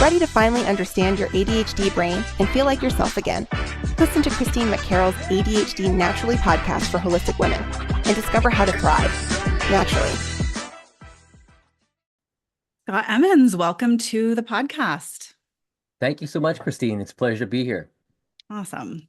ready to finally understand your ADHD brain and feel like yourself again? Listen to Christine McCarroll's ADHD Naturally podcast for holistic women and discover how to thrive naturally. Scott Emmons, welcome to the podcast. Thank you so much, Christine. It's a pleasure to be here. Awesome.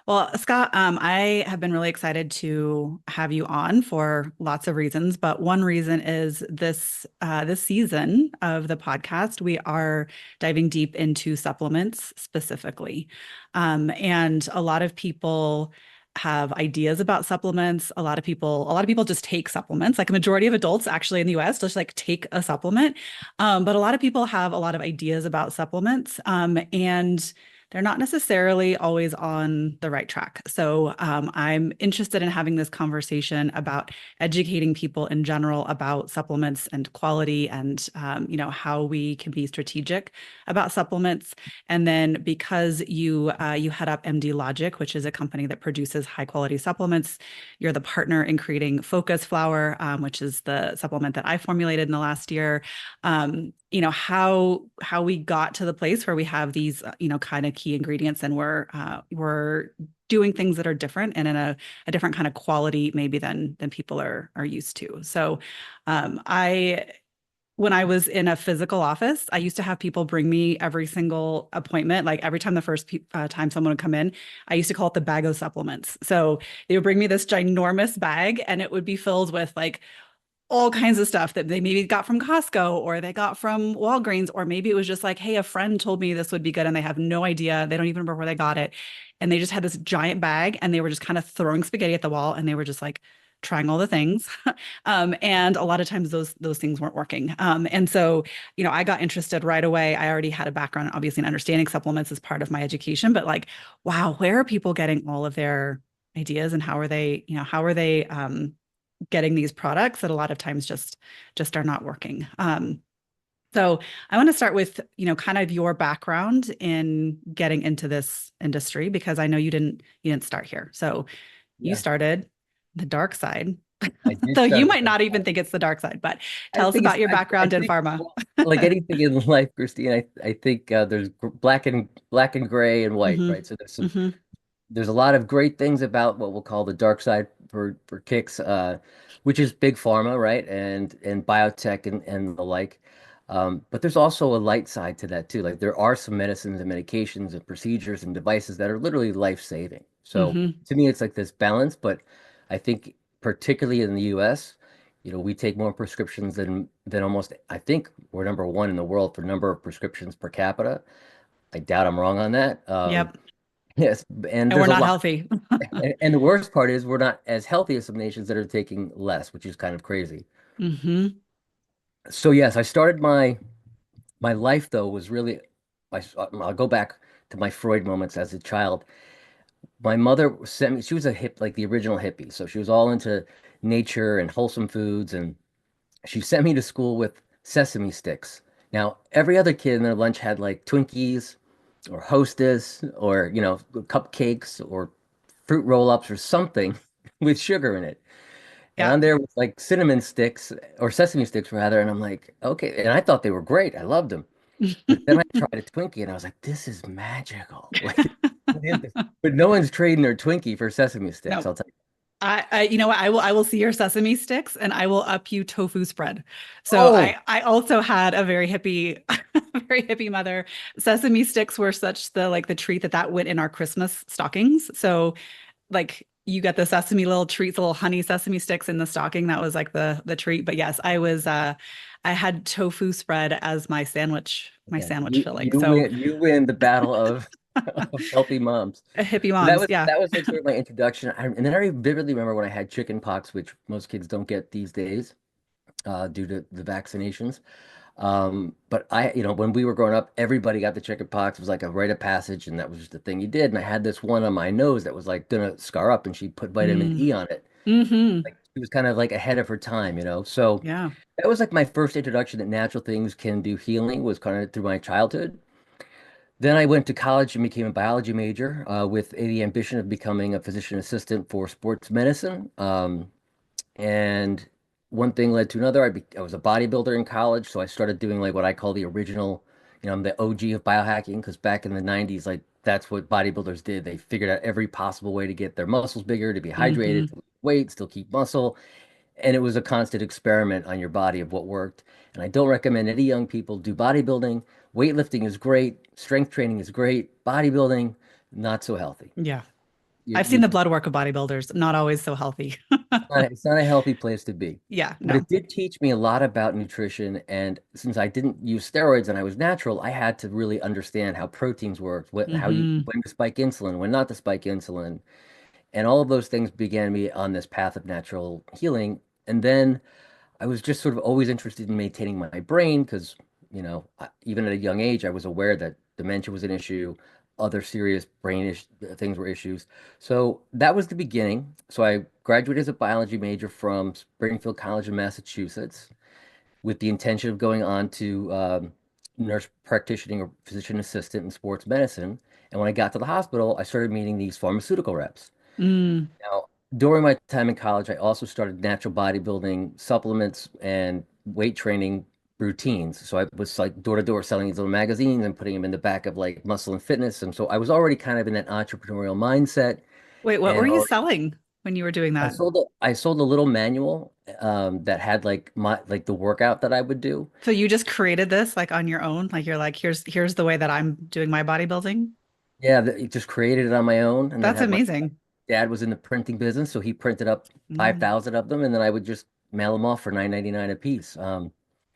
Well, Scott, I have been really excited to have you on for lots of reasons, but one reason is this season of the podcast, we are diving deep into supplements specifically. And a lot of people have ideas about supplements. A lot of people just take supplements. Like a majority of adults actually in the US just like take a supplement. But a lot of people have a lot of ideas about supplements. And they're not necessarily always on the right track. So I'm interested in having this conversation about educating people in general about supplements and quality and how we can be strategic about supplements. And then because you head up MD Logic, which is a company that produces high quality supplements, you're the partner in creating Focus Flower, which is the supplement that I formulated in the last year. How we got to the place where we have these kind of key ingredients, and we're doing things that are different and in a different kind of quality maybe than people are used to. So when I was in a physical office, I used to have people bring me every single appointment, like every time the first time someone would come in, I used to call it the bag of supplements. So they would bring me this ginormous bag and it would be filled with like all kinds of stuff that they maybe got from Costco or they got from Walgreens, or maybe it was just like, hey, a friend told me this would be good and they have no idea. They don't even remember where they got it. And they just had this giant bag and they were just kind of throwing spaghetti at the wall and they were just like trying all the things. And a lot of times those things weren't working. And so, I got interested right away. I already had a background, obviously, in understanding supplements as part of my education, but like, wow, where are people getting all of their ideas and how are they getting these products that a lot of times just are not working. So I want to start with, kind of your background in getting into this industry, because I know you didn't start here. So you started the dark side. So you might not even think it's the dark side, but tell us about your background in pharma. Like anything in life, Christine, I think there's black and gray and white, right? So there's a lot of great things about what we'll call the dark side for kicks, which is big pharma, right? And biotech and the like. But there's also a light side to that too. Like there are some medicines and medications and procedures and devices that are literally life-saving. So to me, it's like this balance, but I think particularly in the US, we take more prescriptions than almost, I think we're number one in the world for number of prescriptions per capita. I doubt I'm wrong on that. Yep. Yes, and we're not healthy. And the worst part is we're not as healthy as some nations that are taking less, which is kind of crazy. So yes, I started my life though was really, I'll go back to my Freud moments as a child. My mother sent me, she was like the original hippie. So she was all into nature and wholesome foods. And she sent me to school with sesame sticks. Now, every other kid in their lunch had like Twinkies or Hostess or, cupcakes or fruit roll-ups or something with sugar in it. And I'm there with like cinnamon sticks or sesame sticks rather. And I'm like, okay. And I thought they were great. I loved them. But then I tried a Twinkie and I was like, this is magical. Like, but no one's trading their Twinkie for sesame sticks. No. I'll tell you. I will see your sesame sticks and I will up you tofu spread. So I also had a very hippie, very hippie mother. Sesame sticks were such the treat that went in our Christmas stockings. So like you get the sesame little treats, little honey sesame sticks in the stocking. That was like the treat. But yes, I had tofu spread as my sandwich filling. You win the battle of healthy moms. Hippie moms, that was like sort of my introduction. And then I vividly remember when I had chicken pox, which most kids don't get these days due to the vaccinations. But when we were growing up, everybody got the chicken pox. It was like a rite of passage, and that was just the thing you did. And I had this one on my nose that was like gonna scar up, and she put vitamin E on it. Like she was kind of like ahead of her time, So yeah, that was like my first introduction that natural things can do healing was kind of through my childhood. Then I went to college and became a biology major with the ambition of becoming a physician assistant for sports medicine. And one thing led to another. I was a bodybuilder in college, so I started doing like what I call the original I'm the OG of biohacking because back in the 90s, like that's what bodybuilders did. They figured out every possible way to get their muscles bigger, to be hydrated, to Hmm. lose weight, still keep muscle. And it was a constant experiment on your body of what worked. And I don't recommend any young people do bodybuilding. Weightlifting is great, strength training is great, bodybuilding, not so healthy. Yeah. You, I've seen you the blood work of bodybuilders, not always so healthy. It's not a healthy place to be. Yeah, But no. it did teach me a lot about nutrition. And since I didn't use steroids and I was natural, I had to really understand how proteins worked, Hmm. when to spike insulin, when not to spike insulin. And all of those things began me on this path of natural healing. And then I was just sort of always interested in maintaining my brain because, even at a young age, I was aware that dementia was an issue, other serious things were issues. So that was the beginning. So I graduated as a biology major from Springfield College in Massachusetts with the intention of going on to nurse practitioner or physician assistant in sports medicine. And when I got to the hospital, I started meeting these pharmaceutical reps. Mm. Now, during my time in college, I also started natural bodybuilding supplements and weight training routines. So I was like door to door selling these little magazines and putting them in the back of like Muscle and Fitness. And so I was already kind of in that entrepreneurial mindset Wait, what were and you already selling when you were doing that? I sold a little manual that had like the workout that I would do. So you just created this like on your own? Like you're like, here's the way that I'm doing my bodybuilding? Yeah, just created it on my own and then That's had my amazing. dad was in the printing business, so he printed up Mm. 5,000 of them, and then I would just mail them off for 9.99 a piece.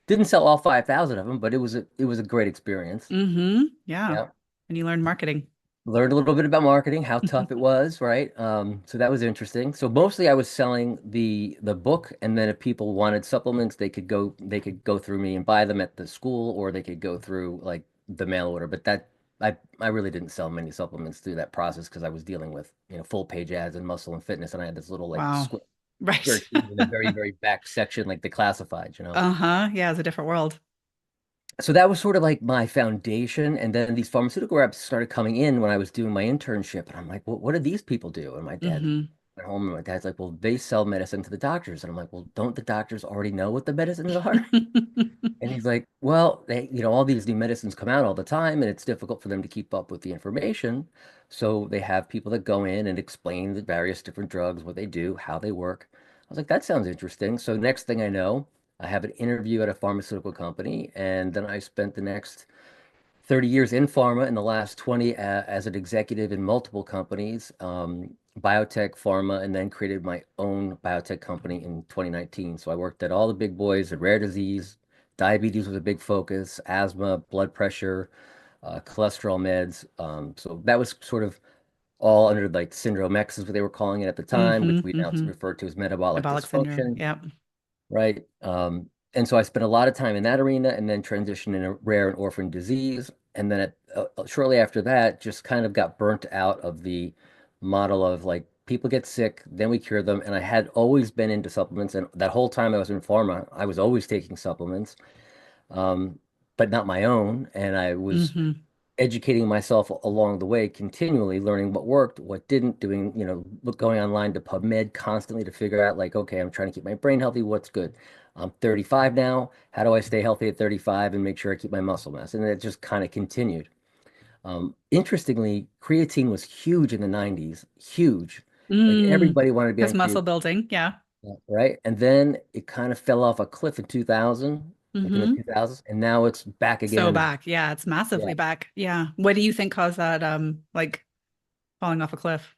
Didn't sell all 5,000 of them, but it was a great experience. Hmm. Yeah. Yeah, And you learned marketing. learned a little bit about marketing, how tough it was, right? So that was interesting. So mostly I was selling the book, and then if people wanted supplements, they could go through me and buy them at the school, or they could go through like the mail order. But I really didn't sell many supplements through that process because I was dealing with full page ads and Muscle and Fitness, and I had this little like Wow. square Right. sheet in the very very back section, like the classifieds. Uh-huh. Yeah, it's a different world. So that was sort of like my foundation. And then these pharmaceutical reps started coming in when I was doing my internship. And I'm like, well, what do these people do? And my dad Hmm. went home and my dad's like, well, they sell medicine to the doctors. And I'm like, well, don't the doctors already know what the medicines are? And he's like, well, all these new medicines come out all the time and it's difficult for them to keep up with the information. So they have people that go in and explain the various different drugs, what they do, how they work. I was like, that sounds interesting. So next thing I know, I have an interview at a pharmaceutical company, and then I spent the next 30 years in pharma and the last 20 as an executive in multiple companies, biotech, pharma, and then created my own biotech company in 2019. So I worked at all the big boys, at rare disease, diabetes was a big focus, asthma, blood pressure, cholesterol meds. So that was sort of all under like Syndrome X is what they were calling it at the time, Hmm. which we now Hmm. refer to as metabolic Metabolic syndrome. dysfunction, Yep. right? And so I spent a lot of time in that arena and then transitioned in a rare and orphan disease. And then shortly after that, just kind of got burnt out of the model of like people get sick, then we cure them. And I had always been into supplements. And that whole time I was in pharma, I was always taking supplements, um, but not my own. And I was Hmm. educating myself along the way, continually learning what worked, what didn't, going online to PubMed constantly to figure out like, okay, I'm trying to keep my brain healthy. What's good? I'm 35 now. How do I stay healthy at 35 and make sure I keep my muscle mass? And it just kind of continued. Interestingly, creatine was huge in the 90s, huge. Like Mm. everybody wanted to be Because on muscle creatine, building. Yeah. right? And then it kind of fell off a cliff in 2000, like in the Hmm. 2000s, and now it's back So again. back. Yeah, it's Yeah. massively back. Yeah. What do you think caused that like falling off a cliff?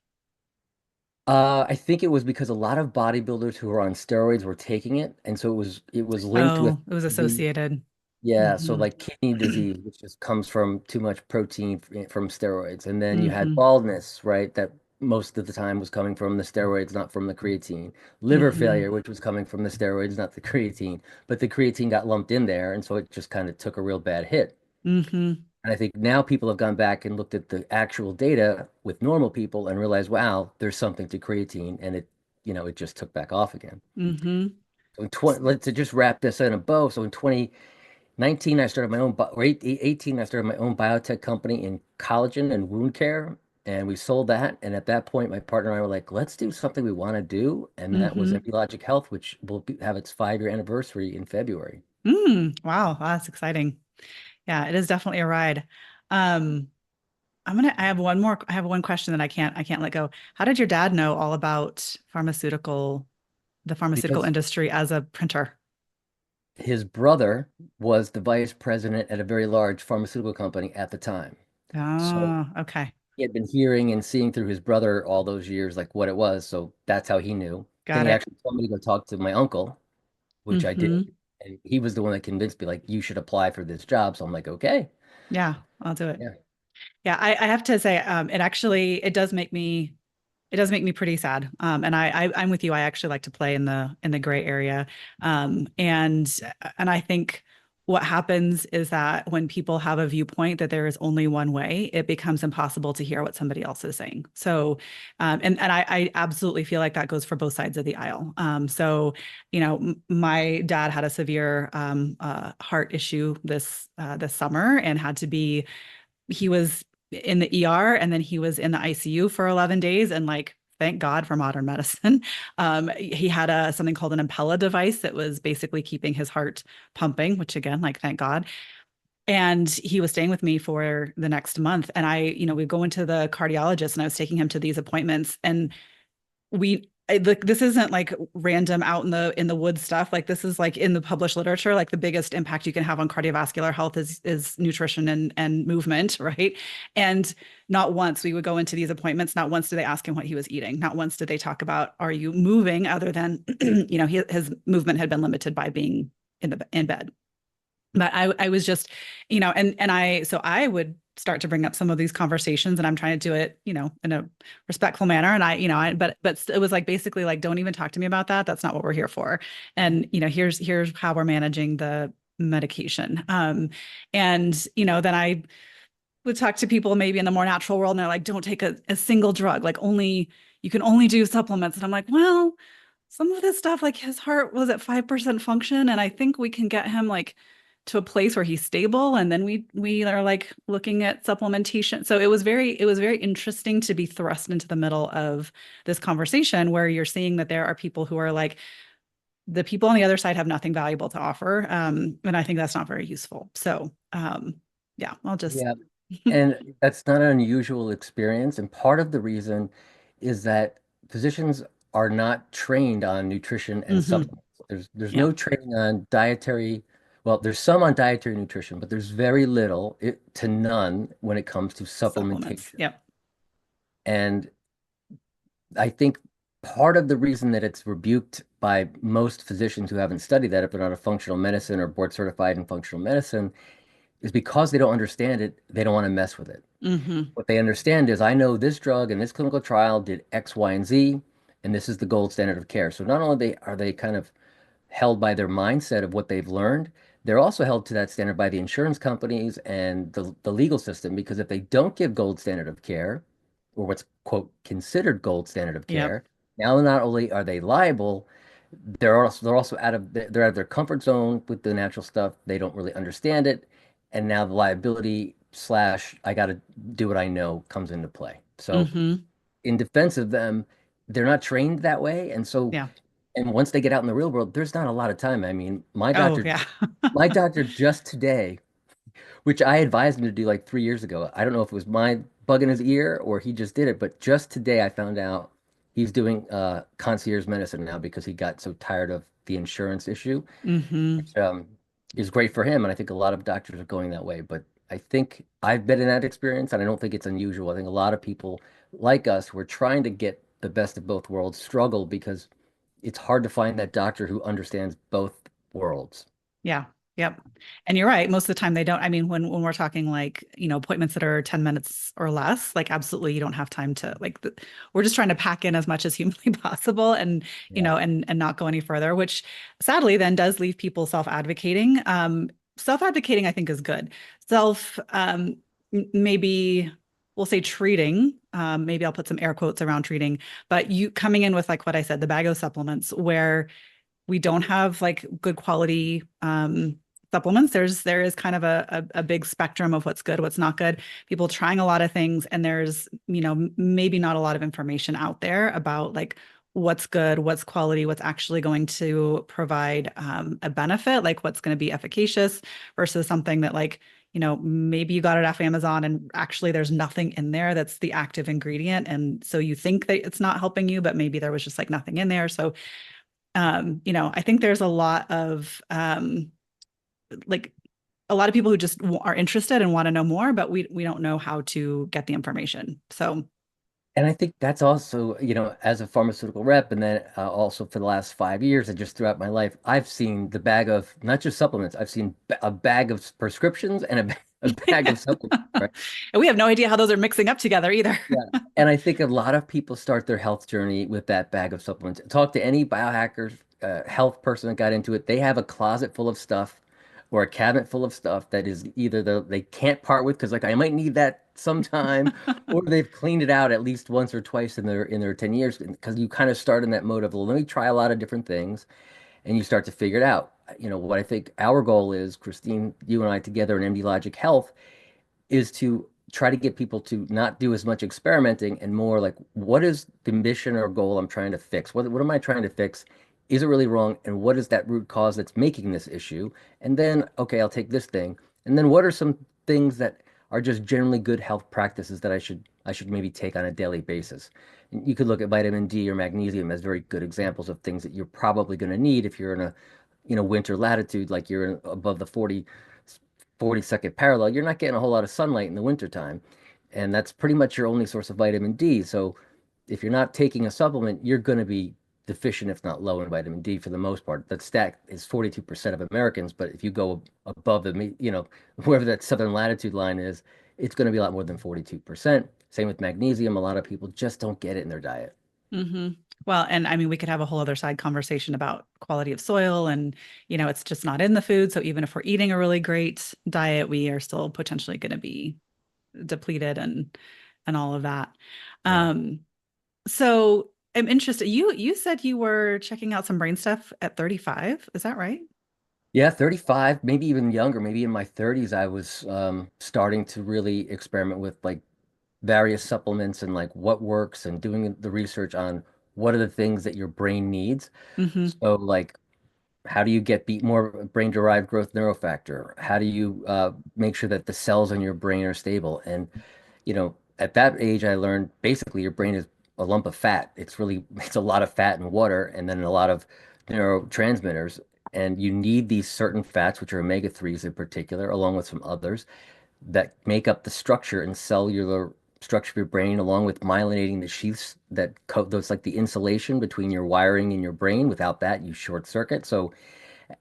I think it was because a lot of bodybuilders who were on steroids were taking it, and so it was linked with Oh, it was the associated. yeah, so Hmm. like kidney disease, which just comes from too much protein from steroids, and then you had Hmm. baldness, right? That most of the time was coming from the steroids, not from the creatine. Liver Hmm. failure, which was coming from the steroids, not the creatine, but the creatine got lumped in there, and so it just kind of took a real bad hit. Hmm. And I think now people have gone back and looked at the actual data with normal people and realized, wow, there's something to creatine, and it just took back off again. Hmm. So let's just wrap this in a bow. So in 2019, I started my own, or 18, I started my own biotech company in collagen and wound care, and we sold that. And at that point, my partner and I were like, let's do something we want to do, and that was Hmm. Immulogic Health, which will have its 5-year anniversary in February. Mm. Wow, that's exciting. Yeah, it is definitely a ride. Um, I have one question that I can't let go. How did your dad know all about the pharmaceutical Because industry as a printer? his brother was the vice president at a very large pharmaceutical company at the time. So Oh, okay. he had been hearing and seeing through his brother all those years, like what it was. So that's how he knew. Then Got he it. actually told me to go talk to my uncle, which I did. Hmm. And he was the one that convinced me, like, you should apply for this job. So I'm like, okay. Yeah, I'll do it. Yeah. Yeah, I have to say, it does make me pretty sad. And I'm with you. I actually like to play in the gray area. And I think what happens is that when people have a viewpoint that there is only one way, it becomes impossible to hear what somebody else is saying. So, and I absolutely feel like that goes for both sides of the aisle. So, my dad had a severe heart issue this summer and had to be he was in the ER and then he was in the ICU for 11 days. And like, thank God for modern medicine. He had something called an Impella device that was basically keeping his heart pumping, which again, like, thank God. And he was staying with me for the next month. And we go into the cardiologist and I was taking him to these appointments and this isn't like random out in the woods stuff. Like this is like in the published literature, like the biggest impact you can have on cardiovascular health is nutrition and movement, right? And not once we would go into these appointments, not once did they ask him what he was eating. Not once did they talk about, are you moving, other than, his movement had been limited by being in bed. But I was just, so I would start to bring up some of these conversations and I'm trying to do it, in a respectful manner. And but it was like, basically like, don't even talk to me about that. That's not what we're here for. And, here's how we're managing the medication. And, then I would talk to people maybe in the more natural world and they're like, don't take a single drug, like you can only do supplements. And I'm like, well, some of this stuff, like his heart was at 5% function. And I think we can get him like to a place where he's stable. And then we are like looking at supplementation. So it was very interesting to be thrust into the middle of this conversation where you're seeing that there are people who are like, the people on the other side have nothing valuable to offer. And I think that's not very useful. So yeah, I'll just Yeah. And that's not an unusual experience. And part of the reason is that physicians are not trained on nutrition and Mhm. supplements. There's Yeah. no training on dietary, well, there's some on dietary nutrition, but there's very little to none when it comes to Supplements. supplementation. Yep. And I think part of the reason that it's rebuked by most physicians who haven't studied that, if they're not a functional medicine or board certified in functional medicine, is because they don't understand it, they don't want to mess with it. Hmm. What they understand is I know this drug in this clinical trial did X, Y, and Z, and this is the gold standard of care. So not only are they kind of held by their mindset of what they've learned, they're also held to that standard by the insurance companies and the legal system, because if they don't give gold standard of care, or what's quote considered gold standard of Yep. care, now not only are they liable, they're also they're out of their comfort zone with the natural stuff. They don't really understand it, and now the liability slash I got to do what I know comes into play. So Hmm. in defense of them, they're not trained that way, and so Yeah. and once they get out in the real world, there's not a lot of time. I mean, Oh, yeah. my doctor just today, which I advised him to do like 3 years ago. I don't know if it was my bug in his ear or he just did it, but just today I found out he's doing concierge medicine now because he got so tired of the insurance issue, Hmm. which is great for him. And I think a lot of doctors are going that way. But I think I've been in that experience, and I don't think it's unusual. I think a lot of people like us who are trying to get the best of both worlds struggle because it's hard to find that doctor who understands both worlds. Yeah. Yep. And you're right. Most of the time they don't. I mean, when we're talking like, appointments that are 10 minutes or less, like absolutely you don't have time to like we're just trying to pack in as much as humanly possible and, Yeah. and not go any further, which sadly then does leave people self-advocating. Self-advocating I think is good. Self maybe we'll say treating, maybe I'll put some air quotes around treating, but you coming in with like what I said, the bag of supplements where we don't have like good quality supplements. There is kind of a big spectrum of what's good, what's not good. People trying a lot of things, and there's maybe not a lot of information out there about like what's good, what's quality, what's actually going to provide a benefit, like what's going to be efficacious versus something that like maybe you got it off Amazon and actually there's nothing in there that's the active ingredient. And so you think that it's not helping you, but maybe there was just like nothing in there. So, I think there's a lot of, like a lot of people who just are interested and want to know more, but we don't know how to get the information. So, And I think that's also, as a pharmaceutical rep, and then also for the last 5 years and just throughout my life, I've seen the bag of not just supplements, I've seen a bag of prescriptions and a bag of supplements, right? and we have no idea how those are mixing up together either. Yeah. And I think a lot of people start their health journey with that bag of supplements. Talk to any biohacker, health person that got into it. They have a closet full of stuff or a cabinet full of stuff that is either they can't part with because like I might need that sometime, or they've cleaned it out at least once or twice in their 10 years because you kind of start in that mode of, well, let me try a lot of different things and you start to figure it out. What I think our goal is, Christine, you and I together in MD Logic Health, is to try to get people to not do as much experimenting and more like, what is the mission or goal I'm trying to fix? What am I trying to fix? Is it really wrong? And what is that root cause that's making this issue? And then, okay, I'll take this thing. And then what are some things that are just generally good health practices that I should maybe take on a daily basis? And you could look at vitamin D or magnesium as very good examples of things that you're probably going to need if you're in a winter latitude, like you're above the 42nd parallel. You're not getting a whole lot of sunlight in the wintertime. And that's pretty much your only source of vitamin D. So if you're not taking a supplement, you're going to be deficient, if not low, in vitamin D for the most part. That stat is 42% of Americans, but if you go above wherever that southern latitude line is, it's going to be a lot more than 42%. Same with magnesium. A lot of people just don't get it in their diet. Mm-hmm. Well, and I mean, we could have a whole other side conversation about quality of soil and, it's just not in the food. So even if we're eating a really great diet, we are still potentially going to be depleted and all of that. Yeah. So I'm interested. You said you were checking out some brain stuff at 35. Is that right? Yeah, 35, maybe even younger, maybe in my 30s, I was starting to really experiment with like various supplements and like what works and doing the research on what are the things that your brain needs. Mm-hmm. So like how do you get more brain-derived growth neurofactor? How do you make sure that the cells in your brain are stable? And at that age, I learned basically your brain is a lump of fat. It's a lot of fat and water, and then a lot of neurotransmitters. And you need these certain fats, which are omega-3s in particular, along with some others that make up the structure and cellular structure of your brain, along with myelinating the sheaths that coat those, like the insulation between your wiring and your brain. Without that, you short circuit. So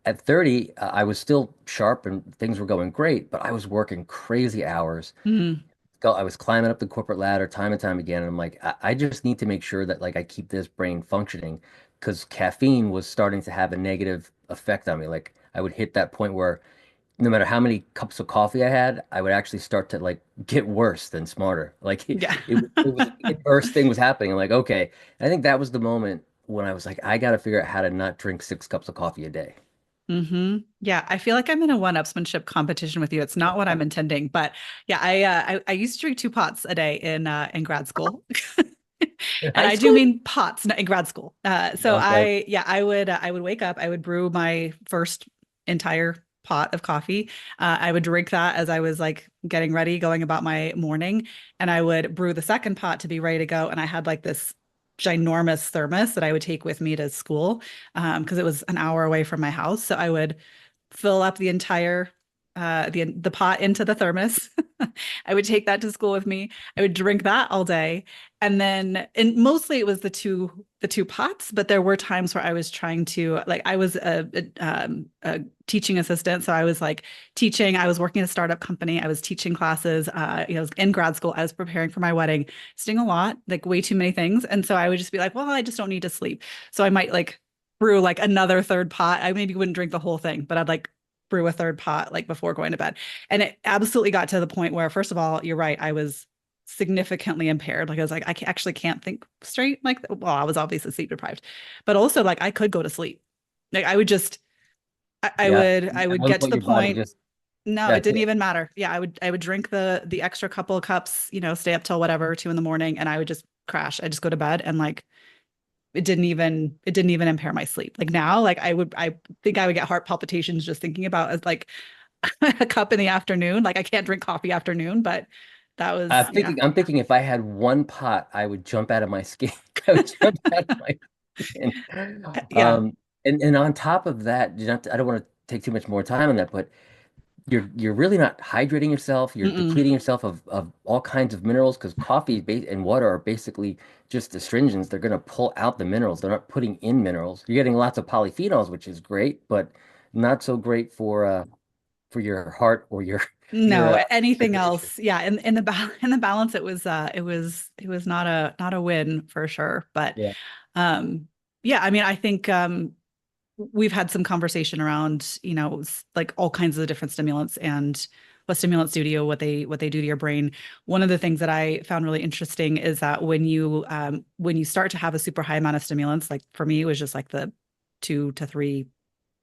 at 30, I was still sharp and things were going great, but I was working crazy hours. Mm-hmm. I was climbing up the corporate ladder time and time again. And I'm like, I just need to make sure that like I keep this brain functioning because caffeine was starting to have a negative effect on me. Like I would hit that point where no matter how many cups of coffee I had, I would actually start to like get worse than smarter. Like Yeah. it was the first thing was happening. I'm like, okay. I think that was the moment when I was like, I got to figure out how to not drink 6 cups of coffee a day. Mm-hmm. Yeah, I feel like I'm in a one-upsmanship competition with you. It's not what I'm intending, but yeah, I used to drink 2 pots a day in grad school, In and high I do school? mean pots, not in grad school. So Okay. I would wake up, I would brew my first entire pot of coffee. I would drink that as I was like getting ready, going about my morning, and I would brew the second pot to be ready to go. And I had like this ginormous thermos that I would take with me to school because it was an hour away from my house. So I would fill up the entire the pot into the thermos. I would take that to school with me. I would drink that all day. And mostly it was the two pots, but there were times where I was trying to like I was a teaching assistant. So I was like teaching, I was working at a startup company, I was teaching classes, I was in grad school, I was preparing for my wedding, doing a lot, like way too many things. And so I would just be like, well, I just don't need to sleep. So I might like brew like another third pot. I maybe wouldn't drink the whole thing, but I'd like brew a third pot like before going to bed. And it absolutely got to the point where, first of all, you're right, I was significantly impaired. Like I was like, actually can't think straight. Like, well, I was obviously sleep deprived, but also like I could go to sleep. Like I would just, I Yeah. would, I At would one get to point, the your body point. just, No, it that's didn't it. even matter. Yeah, I would drink the extra couple of cups, stay up till whatever, 2 in the morning, and I would just crash. I just go to bed and like it didn't even impair my sleep. Like now, like I think I would get heart palpitations just thinking about as like a cup in the afternoon. Like I can't drink coffee afternoon, but that was, yeah. I'm thinking if I had one pot, I would jump out of my skin. I would jump out of my skin. Yeah. And on top of that, I don't want to take too much more time on that, but you're really not hydrating yourself. You're Mm-mm. depleting yourself of all kinds of minerals because and water are basically just astringents. They're going to pull out the minerals. They're not putting in minerals. You're getting lots of polyphenols, which is great, but not so great for your heart or your No, anything circulation. else. Yeah, in the balance it was not a win for sure. But Yeah. um yeah, I mean I think we've had some conversation around, like all kinds of different stimulants and what stimulants do to you, what they do to your brain. One of the things that I found really interesting is that when you start to have a super high amount of stimulants, like for me, it was just like the 2 to 3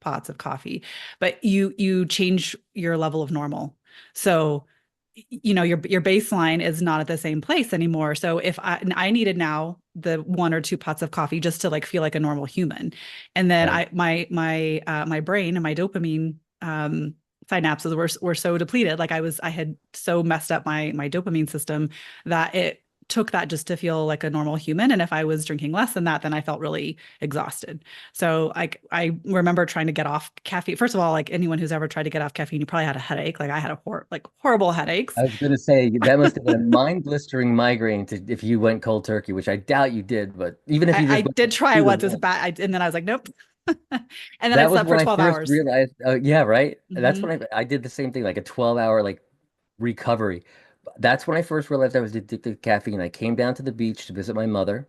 pots of coffee, but you change your level of normal. So your baseline is not at the same place anymore. So if I needed now the 1 or 2 pots of coffee just to like feel like a normal human, and then Right. my brain and my dopamine synapses were so depleted, like I had so messed up my dopamine system that it took that just to feel like a normal human. And if I was drinking less than that, then I felt really exhausted. So I remember trying to get off caffeine. First of all, like anyone who's ever tried to get off caffeine, you probably had a headache. Like I had horrible headaches. I was going to say that must have been a mind-blistering migraine if you went cold turkey, which I doubt you did, but even if you I just went did try through the once. It was wall, bad. And then I was like, nope. And then I that was slept for when I 12 first hours. realized, yeah, right. That's Hmm. when I did the same thing, like a 12-hour like recovery. That's when I first realized I was addicted to caffeine. I came down to the beach to visit my mother,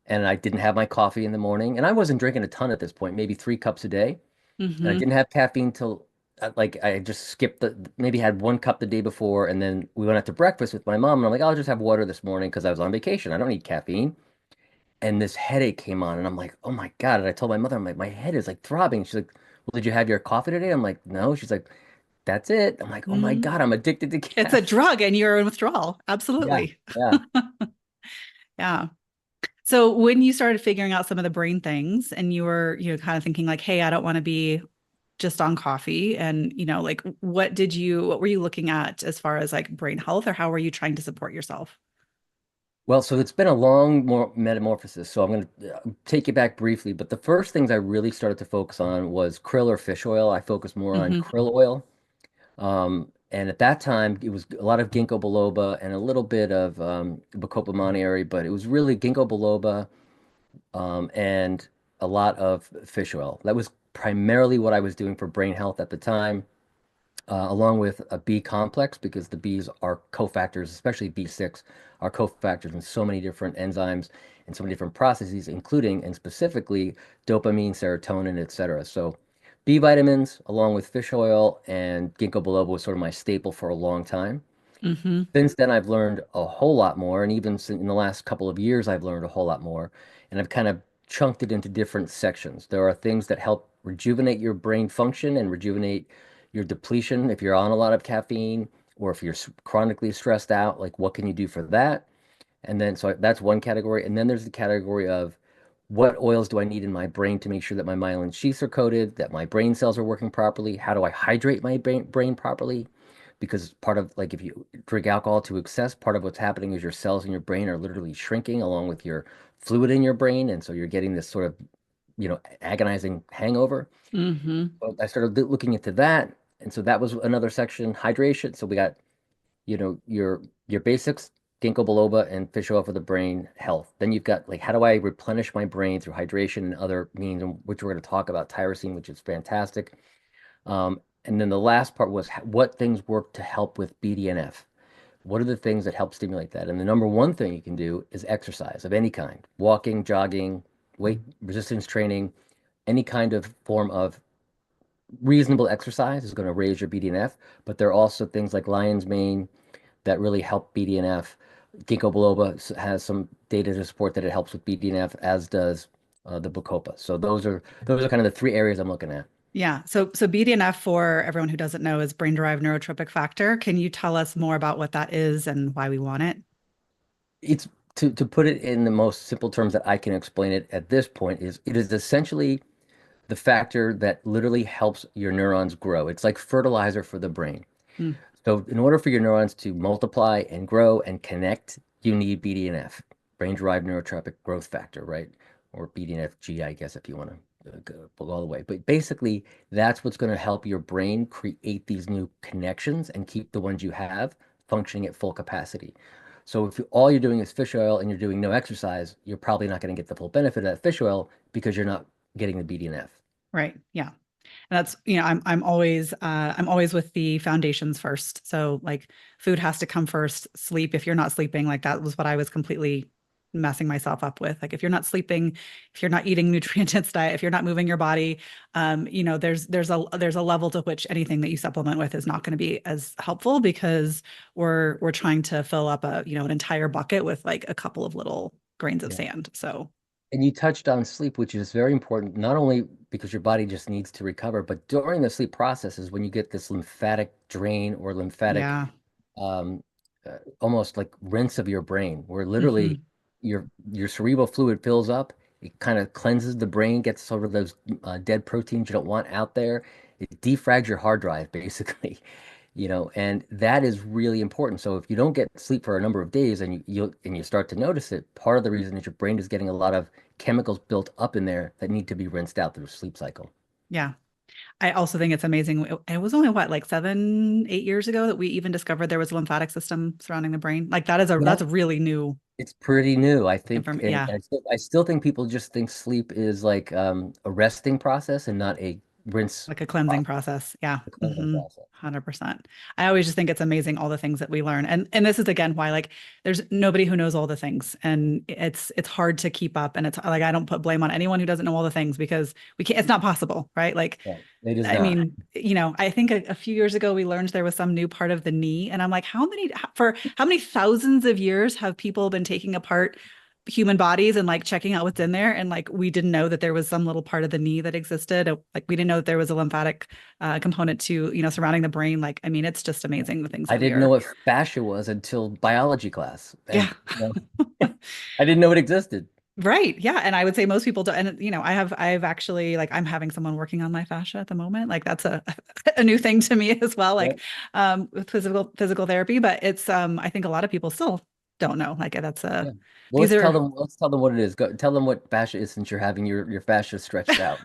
and I didn't have my coffee in the morning, and I wasn't drinking a ton at this point, maybe 3 cups a day. And I Hmm. didn't have caffeine till like I just skipped maybe had 1 cup the day before, and then we went out to breakfast with my mom, and I'm like, I'll just have water this morning because I was on vacation. I don't need caffeine. And this headache came on, and I'm like, oh my God. And I told my mother, I'm like, my head is like throbbing. She's like, well, did you have your coffee today? I'm like, no. She's like, that's it. I'm like, oh my Hmm. God, I'm addicted to It's a caffeine. drug and you're in withdrawal. Yeah, Absolutely. yeah. Yeah. So when you started figuring out some of the brain things and you were, kind of thinking like, hey, I don't want to be just on coffee. And, like what were you looking at as far as like brain health, or how were you trying to support yourself? Well, so it's been a long more metamorphosis. So I'm going to take you back briefly. But the first things I really started to focus on was krill or fish oil. I focused more on Hmm. krill oil. And at that time, it was a lot of ginkgo biloba and a little bit of Bacopa monnieri, but it was really ginkgo biloba and a lot of fish oil. That was primarily what I was doing for brain health at the time, along with a B complex because the Bs are cofactors, especially B6, are cofactors in so many different enzymes and so many different processes, including and specifically dopamine, serotonin, etc. So B vitamins, along with fish oil and ginkgo biloba, was sort of my staple for a long time. Hmm. Since then, I've learned a whole lot more, and even in the last couple of years, I've learned a whole lot more. And I've kind of chunked it into different sections. There are things that help rejuvenate your brain function and rejuvenate your depletion if you're on a lot of caffeine or if you're chronically stressed out, like what can you do for that? And then, so that's one category. And then there's the category of what oils do I need in my brain to make sure that my myelin sheaths are coated, that my brain cells are working properly? How do I hydrate my brain properly? Because part of, like, if you drink alcohol to excess, part of what's happening is your cells in your brain are literally shrinking along with your fluid in your brain. And so you're getting this sort of, agonizing hangover. Hmm. So I started looking into that. And so that was another section, hydration. So we got your basics, ginkgo biloba and fish oil for the brain health. Then you've got like how do I replenish my brain through hydration and other means, which we're going to talk about tyrosine, which is fantastic. And then the last part was what things work to help with BDNF. What are the things that help stimulate that? And the number one thing you can do is exercise of any kind, walking, jogging, weight resistance training, any kind of form of reasonable exercise is going to raise your BDNF. But there are also things like lion's mane, that really help BDNF. Ginkgo biloba has some data to support that it helps with BDNF, as does the Bacopa. So those are kind of the three areas I'm looking at. Yeah. So BDNF, for everyone who doesn't know, is brain derived neurotropic factor. Can you tell us more about what that is and why we want it? It's to put it in the most simple terms that I can explain it at this point is it is essentially the factor that literally helps your neurons grow. It's like fertilizer for the brain. Mm. So in order for your neurons to multiply and grow and connect, you need BDNF, brain-derived neurotrophic growth factor, right? Or BDNF-G, I guess, if you want to go all the way. But basically, that's what's going to help your brain create these new connections and keep the ones you have functioning at full capacity. So if all you're doing is fish oil and you're doing no exercise, you're probably not going to get the full benefit of that fish oil because you're not getting the BDNF. Right. Yeah. And that's, I'm always with the foundations first. So like food has to come first, sleep. If you're not sleeping, like that was what I was completely messing myself up with. Like if you're not sleeping, if you're not eating nutrient dense diet, if you're not moving your body, there's a level to which anything that you supplement with is not going to be as helpful because we're trying to fill up an entire bucket with like a couple of little grains of sand. So And you touched on sleep, which is very important, not only because your body just needs to recover, but during the sleep process is when you get this lymphatic drain or lymphatic, yeah. um, almost like rinse of your brain, where literally Hmm. your cerebral fluid fills up. It kind of cleanses the brain, gets sort of those dead proteins you don't want out there. It defrags your hard drive, basically. And that is really important. So if you don't get sleep for a number of days and you start to notice it, part of the reason is your brain is getting a lot of chemicals built up in there that need to be rinsed out through the sleep cycle. Yeah. I also think it's amazing. It was only what, like 7, 8 years ago that we even discovered there was a lymphatic system surrounding the brain. Like Yeah, that's a really new it's pretty new, I think, information. and Yeah. I still think people just think sleep is like a resting process and not a rinse Like a cleansing process, process. Yeah. a cleansing Hmm. process. 100%. I always just think it's amazing all the things that we learn. And this is again why like there's nobody who knows all the things and it's hard to keep up and it's like I don't put blame on anyone who doesn't know all the things because we can't it's not possible, right? Like Yeah, it is I not. mean, I think a few years ago we learned there was some new part of the knee, and I'm like, for how many thousands of years have people been taking apart human bodies and like checking out what's in there? And like we didn't know that there was some little part of the knee that existed. Like we didn't know that there was a lymphatic component to surrounding the brain. Like I mean, it's just amazing the things I that we didn't know are. what fascia was until biology class, and Yeah. I didn't know it existed. Right. Yeah. And I would say most people don't. And, I've actually like, I'm having someone working on my fascia at the moment. Like that's a new thing to me as well, Yeah, like, with physical therapy, but it's, I think a lot of people still don't know. Like yeah. Well, these are, let's tell them what it is. Tell them what fascia is since you're having your fascia stretched out.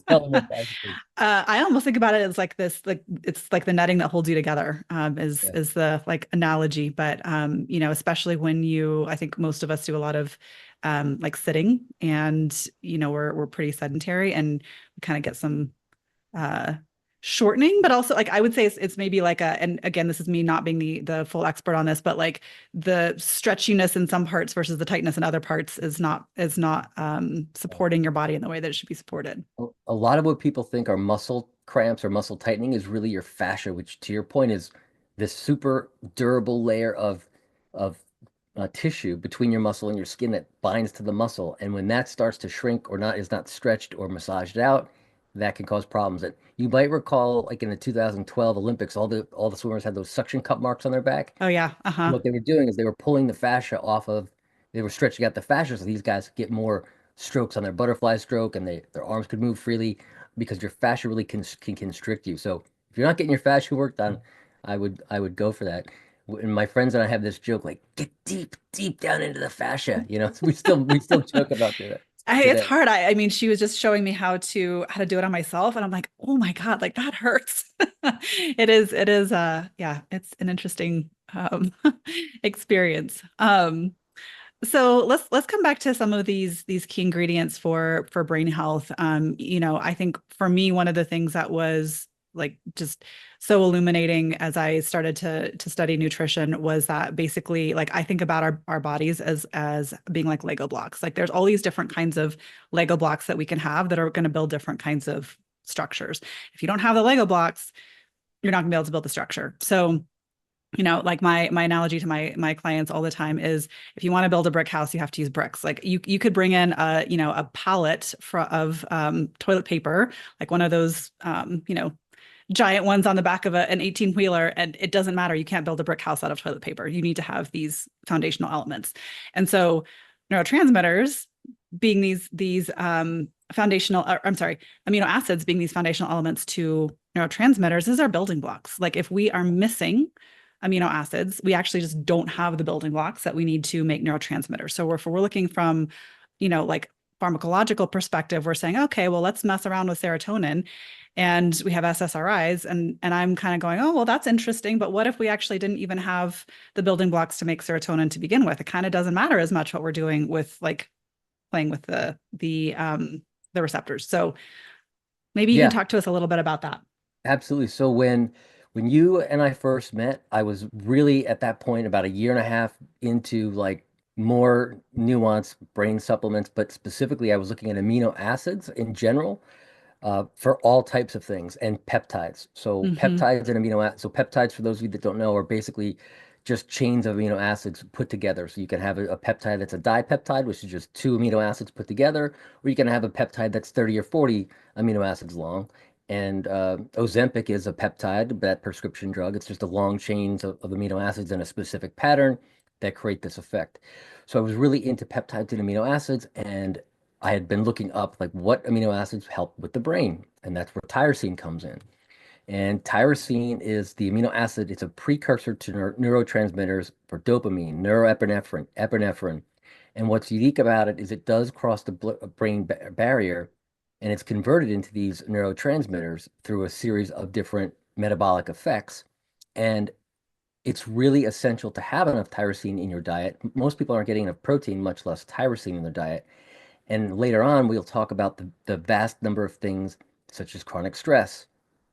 Tell them what fascia is. I almost think about it as like this, like it's like the netting that holds you together, Yeah. is the like analogy. But especially when I think most of us do a lot of like sitting, and we're pretty sedentary, and we kind of get some uh shortening, but also like I would say it's maybe like and again, this is me not being the full expert on this, but like the stretchiness in some parts versus the tightness in other parts is not supporting your body in the way that it should be supported. A lot of what people think are muscle cramps or muscle tightening is really your fascia, which to your point is this super durable layer of tissue between your muscle and your skin that binds to the muscle. And when that starts to shrink or is not stretched or massaged out, that can cause problems. And you might recall, like in the 2012 Olympics, all the swimmers had those suction cup marks on their back. Oh yeah. Uh-huh. What they were doing is they were pulling the fascia off of, they were stretching out the fascia so these guys could get more strokes on their butterfly stroke and their arms could move freely because your fascia really can constrict you. So if you're not getting your fascia worked on, I would go for that. And my friends and I have this joke like get deep, deep down into the fascia. So we still joke about that It's today. hard. I mean, she was just showing me how to do it on myself, and I'm like, oh my God, like that hurts. It is yeah, it's an interesting experience. So let's come back to some of these key ingredients for brain health. I think for me, one of the things that was like just so illuminating as I started to study nutrition was that basically like I think about our bodies as being like Lego blocks. Like there's all these different kinds of Lego blocks that we can have that are going to build different kinds of structures. If you don't have the Lego blocks, you're not gonna be able to build the structure. So like my analogy to my clients all the time is if you want to build a brick house, you have to use bricks. Like you could bring in a pallet of toilet paper, like one of those giant ones on the back of an 18 wheeler, and it doesn't matter. You can't build a brick house out of toilet paper. You need to have these foundational elements. And so neurotransmitters being these foundational, or, I'm sorry, amino acids being these foundational elements to neurotransmitters is our building blocks. Like if we are missing amino acids, we actually just don't have the building blocks that we need to make neurotransmitters. So if we're looking from, like pharmacological perspective, we're saying, okay, well, let's mess around with serotonin and we have SSRIs. And I'm kind of going, oh, well, that's interesting. But what if we actually didn't even have the building blocks to make serotonin to begin with? It kind of doesn't matter as much what we're doing with like playing with the receptors. So maybe you can Yeah, talk to us a little bit about that. absolutely. So when you and I first met, I was really at that point about a year and a half into like more nuanced brain supplements, but specifically I was looking at amino acids in general for all types of things and peptides. So Mm-hmm. peptides and amino acids. So peptides, for those of you that don't know, are basically just chains of amino acids put together. So you can have a peptide that's a dipeptide, which is just two amino acids put together, or you can have a peptide that's 30 or 40 amino acids long. And Ozempic is a peptide, that prescription drug. It's just a long chains of amino acids in a specific pattern that create this effect. So I was really into peptides and amino acids, and I had been looking up like what amino acids help with the brain, and that's where tyrosine comes in. And tyrosine is the amino acid. It's a precursor to neurotransmitters for dopamine, norepinephrine, epinephrine. And what's unique about it is it does cross the brain barrier, and it's converted into these neurotransmitters through a series of different metabolic effects. And it's really essential to have enough tyrosine in your diet. Most people aren't getting enough protein, much less tyrosine in their diet. And later on, we'll talk about the vast number of things such as chronic stress,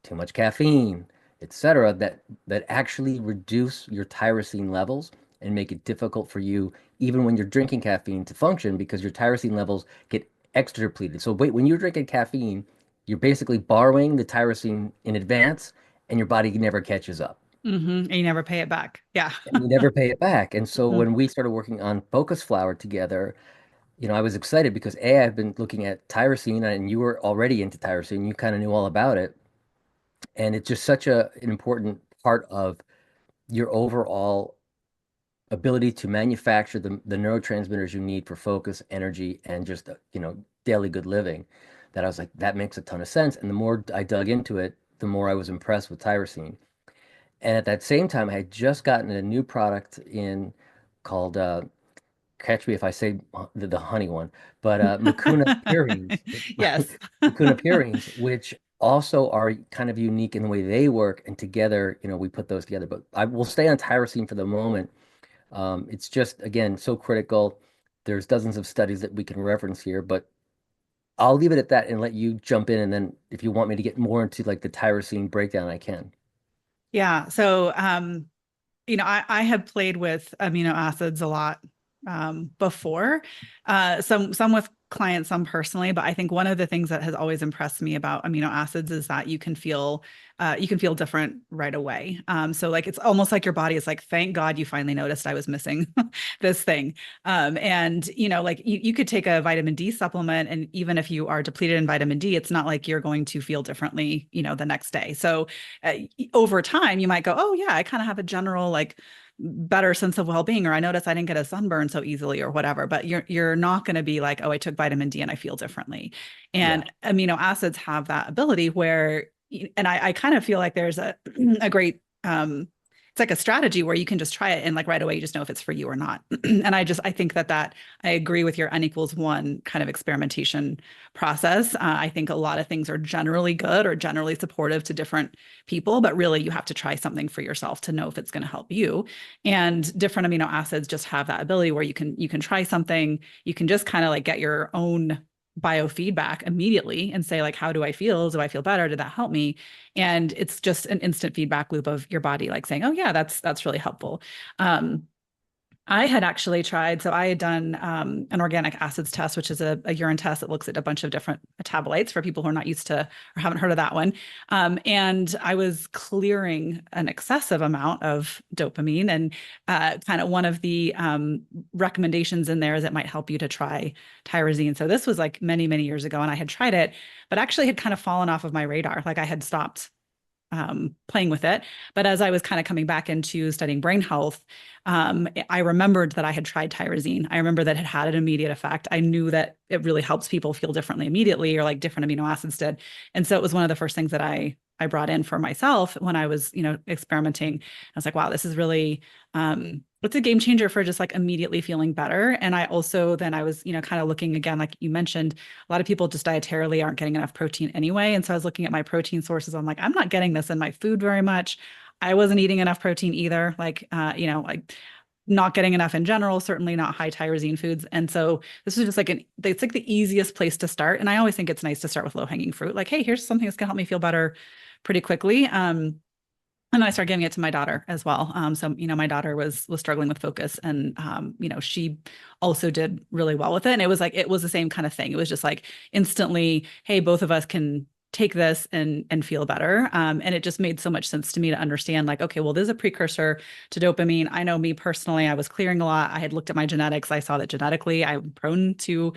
too much caffeine, etc., that actually reduce your tyrosine levels and make it difficult for you, even when you're drinking caffeine, to function because your tyrosine levels get extra depleted. So wait, when you're drinking caffeine, you're basically borrowing the tyrosine in advance, and your body never catches up. Mm-hmm. And you never pay it back. Yeah. And you never pay it back. And so Mhm. when we started working on Focus Flower together, I was excited because A, I've been looking at tyrosine and you were already into tyrosine. You kind of knew all about it. And it's just such an important part of your overall ability to manufacture the neurotransmitters you need for focus, energy, and just, daily good living that I was like, that makes a ton of sense. And the more I dug into it, the more I was impressed with tyrosine. And at that same time, I had just gotten a new product in called catch me if I say the honey one, but Mucuna purines, Yes. Mucuna purines, which also are kind of unique in the way they work, and together, we put those together. But I will stay on tyrosine for the moment. It's just again so critical. There's dozens of studies that we can reference here, but I'll leave it at that and let you jump in. And then if you want me to get more into like the tyrosine breakdown, I can. Yeah. So, I have played with amino acids a lot before, some with clients, some personally. But I think one of the things that has always impressed me about amino acids is that you can feel different right away. So like it's almost like your body is like, thank God you finally noticed I was missing this thing. And like you could take a vitamin D supplement, and even if you are depleted in vitamin D, it's not like you're going to feel differently, the next day. So uh, over time, you might go, oh yeah, I kind of have a general like better sense of well-being, or I notice I didn't get a sunburn so easily or whatever. But you're not going to be like, oh, I took vitamin D and I feel differently. Yeah. And amino acids have that ability where, and I kind of feel like there's a a great it's like a strategy where you can just try it and like right away you just know if it's for you or not. And I think that I agree with your N=1 kind of experimentation process. I think a lot of things are generally good or generally supportive to different people, but really you have to try something for yourself to know if it's going to help you. And different amino acids just have that ability where you can try something, you can just kind of like get your own biofeedback immediately and say like, how do I feel? Do I feel better? Did that help me? And it's just an instant feedback loop of your body like saying, oh yeah, that's really helpful. I had actually tried, so I had done an organic acids test, which is a urine test that looks at a bunch of different metabolites for people who are not used to or haven't heard of that one. And I was clearing an excessive amount of dopamine. And kind of one of the recommendations in there is it might help you to try tyrosine. So this was like many, many years ago, and I had tried it, but actually had kind of fallen off of my radar. Like I had stopped playing with it. But as I was kind of coming back into studying brain health, I remembered that I had tried tyrosine. I remember that it had an immediate effect. I knew that it really helps people feel differently immediately, or like different amino acids did. And so it was one of the first things that I brought in for myself when I was, experimenting. I was like, wow, this is really, it's a game changer for just like immediately feeling better. And I also, then I was, kind of looking again, like you mentioned, a lot of people just dietarily aren't getting enough protein anyway. And so I was looking at my protein sources. I'm like, I'm not getting this in my food very much. I wasn't eating enough protein either. Like, like not getting enough in general, certainly not high tyrosine foods. And so this is just like it's like the easiest place to start. And I always think it's nice to start with low hanging fruit. Like, hey, here's something that's gonna help me feel better pretty quickly. And I started giving it to my daughter as well. So, my daughter was struggling with focus, and she also did really well with it. And it was the same kind of thing. It was just like instantly, hey, both of us can take this and feel better. And it just made so much sense to me to understand, like, okay, well, this is a precursor to dopamine. I know me personally, I was clearing a lot. I had looked at my genetics. I saw that genetically I'm prone to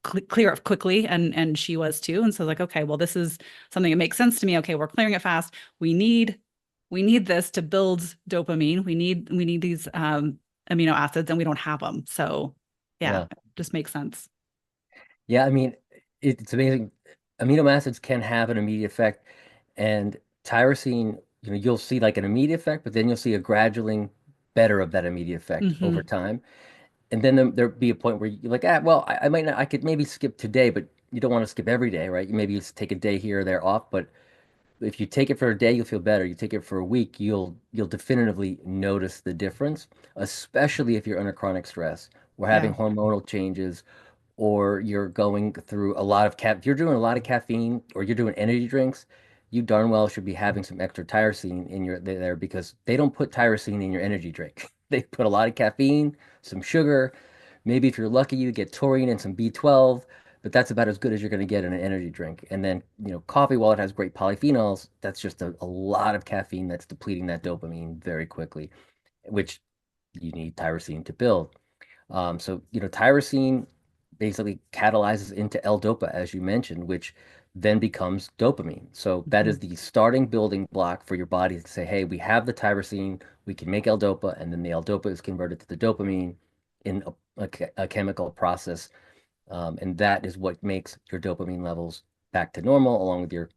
clear up quickly, and she was too. And so like, okay, well, this is something that makes sense to me. Okay, we're clearing it fast. We need this to build dopamine. We need these amino acids, and we don't have them. So yeah, Yeah. it just makes sense. Yeah, I mean, it's amazing. Amino acids can have an immediate effect, and tyrosine, you'll see like an immediate effect, but then you'll see a gradually better of that immediate effect over Hmm. time. And then there'll be a point where you're like, well, I might not, I could maybe skip today, but you don't want to skip every day, right? You maybe just take a day here or there off, but if you take it for a day, you'll feel better. You take it for a week, you'll definitively notice the difference, especially if you're under chronic stress or having Yeah. hormonal changes, or you're going through a lot of if you're doing a lot of caffeine or you're doing energy drinks, you darn well should be having some extra tyrosine in your there, because they don't put tyrosine in your energy drink. They put a lot of caffeine, some sugar. Maybe if you're lucky, you get taurine and some B12, but that's about as good as you're going to get in an energy drink. And then, coffee, while it has great polyphenols, that's just a lot of caffeine that's depleting that dopamine very quickly, which you need tyrosine to build. So, tyrosine basically catalyzes into L-dopa, as you mentioned, which then becomes dopamine. So that is Mhm. the starting building block for your body to say, hey, we have the tyrosine, we can make L-dopa, and then the L-dopa is converted to the dopamine in a chemical process. And that is what makes your dopamine levels back to normal, along with your,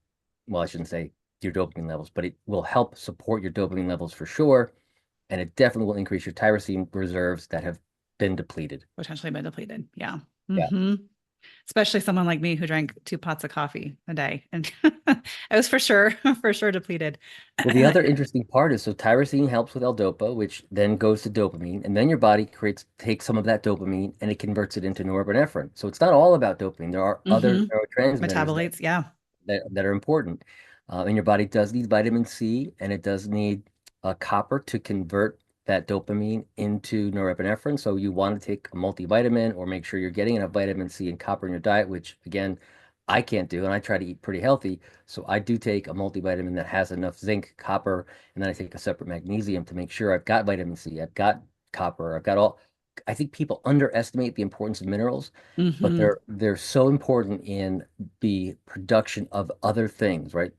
well, I shouldn't say your dopamine levels, but it will help support your dopamine levels for sure. And it definitely will increase your tyrosine reserves that have been depleted. Potentially been depleted. Yeah. Yeah. Hmm. Especially someone like me who drank 2 pots of coffee a day, and I was for sure, for sure depleted. Well, the other interesting part is, so tyrosine helps with L-dopa, which then goes to dopamine, and then your body takes some of that dopamine and it converts it into norepinephrine. So it's not all about dopamine. There are other Hmm. neurotransmitters Metabolites. Yeah. that are important. And your body does need vitamin C, and it does need copper to convert that dopamine into norepinephrine. So you want to take a multivitamin or make sure you're getting enough vitamin C and copper in your diet, which again, I can't do, and I try to eat pretty healthy. So I do take a multivitamin that has enough zinc, copper, and then I take a separate magnesium to make sure I've got vitamin C, I've got copper, I've got all. I think people underestimate the importance of minerals, but Hmm. they're so important in the production of other things, right?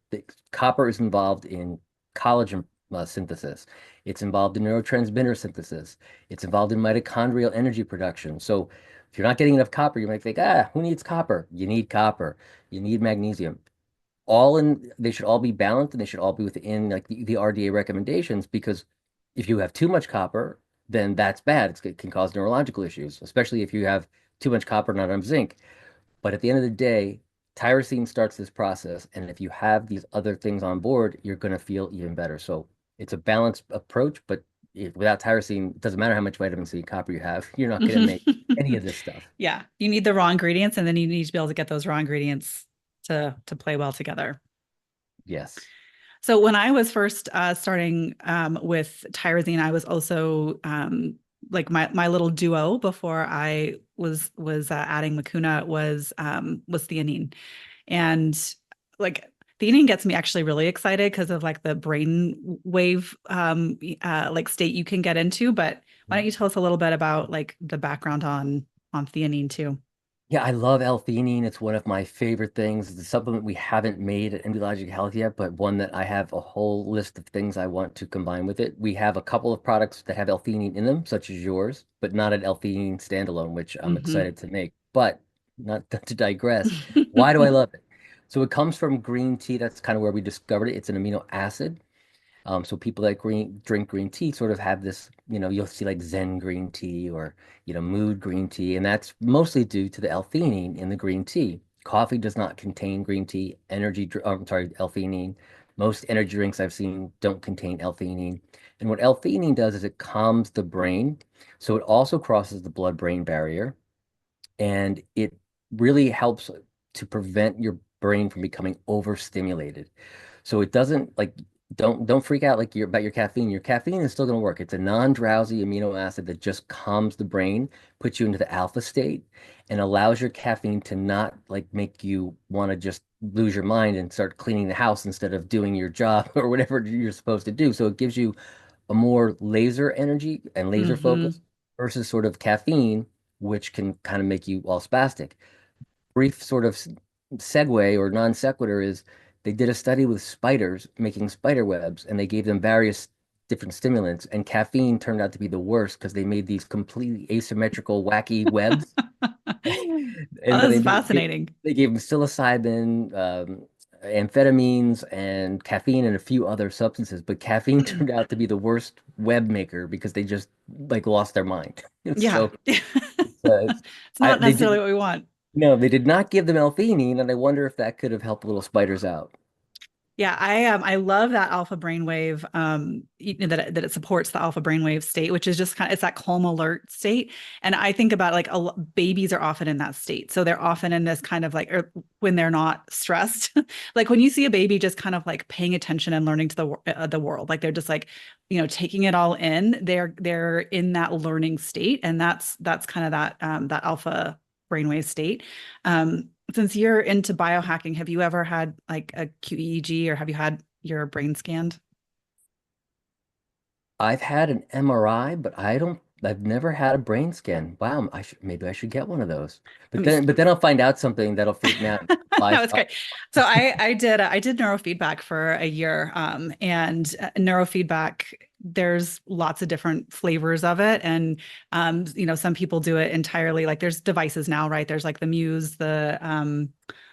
Copper is involved in collagen synthesis. It's involved in neurotransmitter synthesis. It's involved in mitochondrial energy production. So if you're not getting enough copper, you might think, who needs copper? You need copper. You need magnesium. They should all be balanced, and they should all be within like the RDA recommendations, because if you have too much copper, then that's bad. It can cause neurological issues, especially if you have too much copper, not enough zinc. But at the end of the day, tyrosine starts this process. And if you have these other things on board, you're going to feel even better. So it's a balanced approach, but without tyrosine, it doesn't matter how much vitamin C and copper you have, you're not going to make any of this stuff. Yeah. You need the raw ingredients, and then you need to be able to get those raw ingredients to play well together. Yes. So when I was first starting with tyrosine, I was also like my little duo before I was adding Mucuna was theanine, and like theanine gets me actually really excited because of like the brain wave like state you can get into. But why don't you tell us a little bit about like the background on theanine too? Yeah, I love L-theanine. It's one of my favorite things. It's a supplement we haven't made at Embryologic Health yet, but one that I have a whole list of things I want to combine with it. We have a couple of products that have L-theanine in them, such as yours, but not an L-theanine standalone, which I'm Hmm. excited to make. But not to digress, why do I love it? So it comes from green tea. That's kind of where we discovered it. It's an amino acid. So people that drink green tea sort of have this, you'll see like Zen green tea or, mood green tea, and that's mostly due to the L-theanine in the green tea. Coffee does not contain green tea. I'm sorry, L-theanine. Most energy drinks I've seen don't contain L-theanine. And what L-theanine does is it calms the brain. So it also crosses the blood-brain barrier, and it really helps to prevent your brain from becoming overstimulated. So it doesn't like don't freak out like you're about your caffeine. Your caffeine is still going to work. It's a non-drowsy amino acid that just calms the brain, puts you into the alpha state, and allows your caffeine to not like make you want to just lose your mind and start cleaning the house instead of doing your job or whatever you're supposed to do. So it gives you a more laser energy and laser Hmm. focus versus sort of caffeine, which can kind of make you all spastic. Brief sort of segue or non sequitur is they did a study with spiders making spider webs, and they gave them various different stimulants, and caffeine turned out to be the worst because they made these completely asymmetrical, wacky webs. Oh, And this then is fascinating. they gave them psilocybin, amphetamines, and caffeine, and a few other substances. But caffeine turned out to be the worst web maker because they just like lost their mind. Yeah. So it's, It's not they necessarily did what we want. no, they did not give them L-theanine, and I wonder if that could have helped little spiders out. Yeah, I love that alpha brainwave that it supports the alpha brainwave state, which is just kind of it's that calm alert state. And I think about like babies are often in that state. So they're often in this kind of like or when they're not stressed. Like when you see a baby just kind of like paying attention and learning to the world, like they're just like, taking it all in. They're in that learning state and that's kind of that alpha brainwave state. Since you're into biohacking, have you ever had like a QEEG or have you had your brain scanned? I've had an MRI, but I've never had a brain scan. Wow, maybe I should get one of those. Let me But then I'll find out something that'll freak me out. And No, Lies. it's great. So I did neurofeedback for a year, and neurofeedback. There's lots of different flavors of it, and some people do it entirely. Like there's devices now, right? There's like the Muse, oh,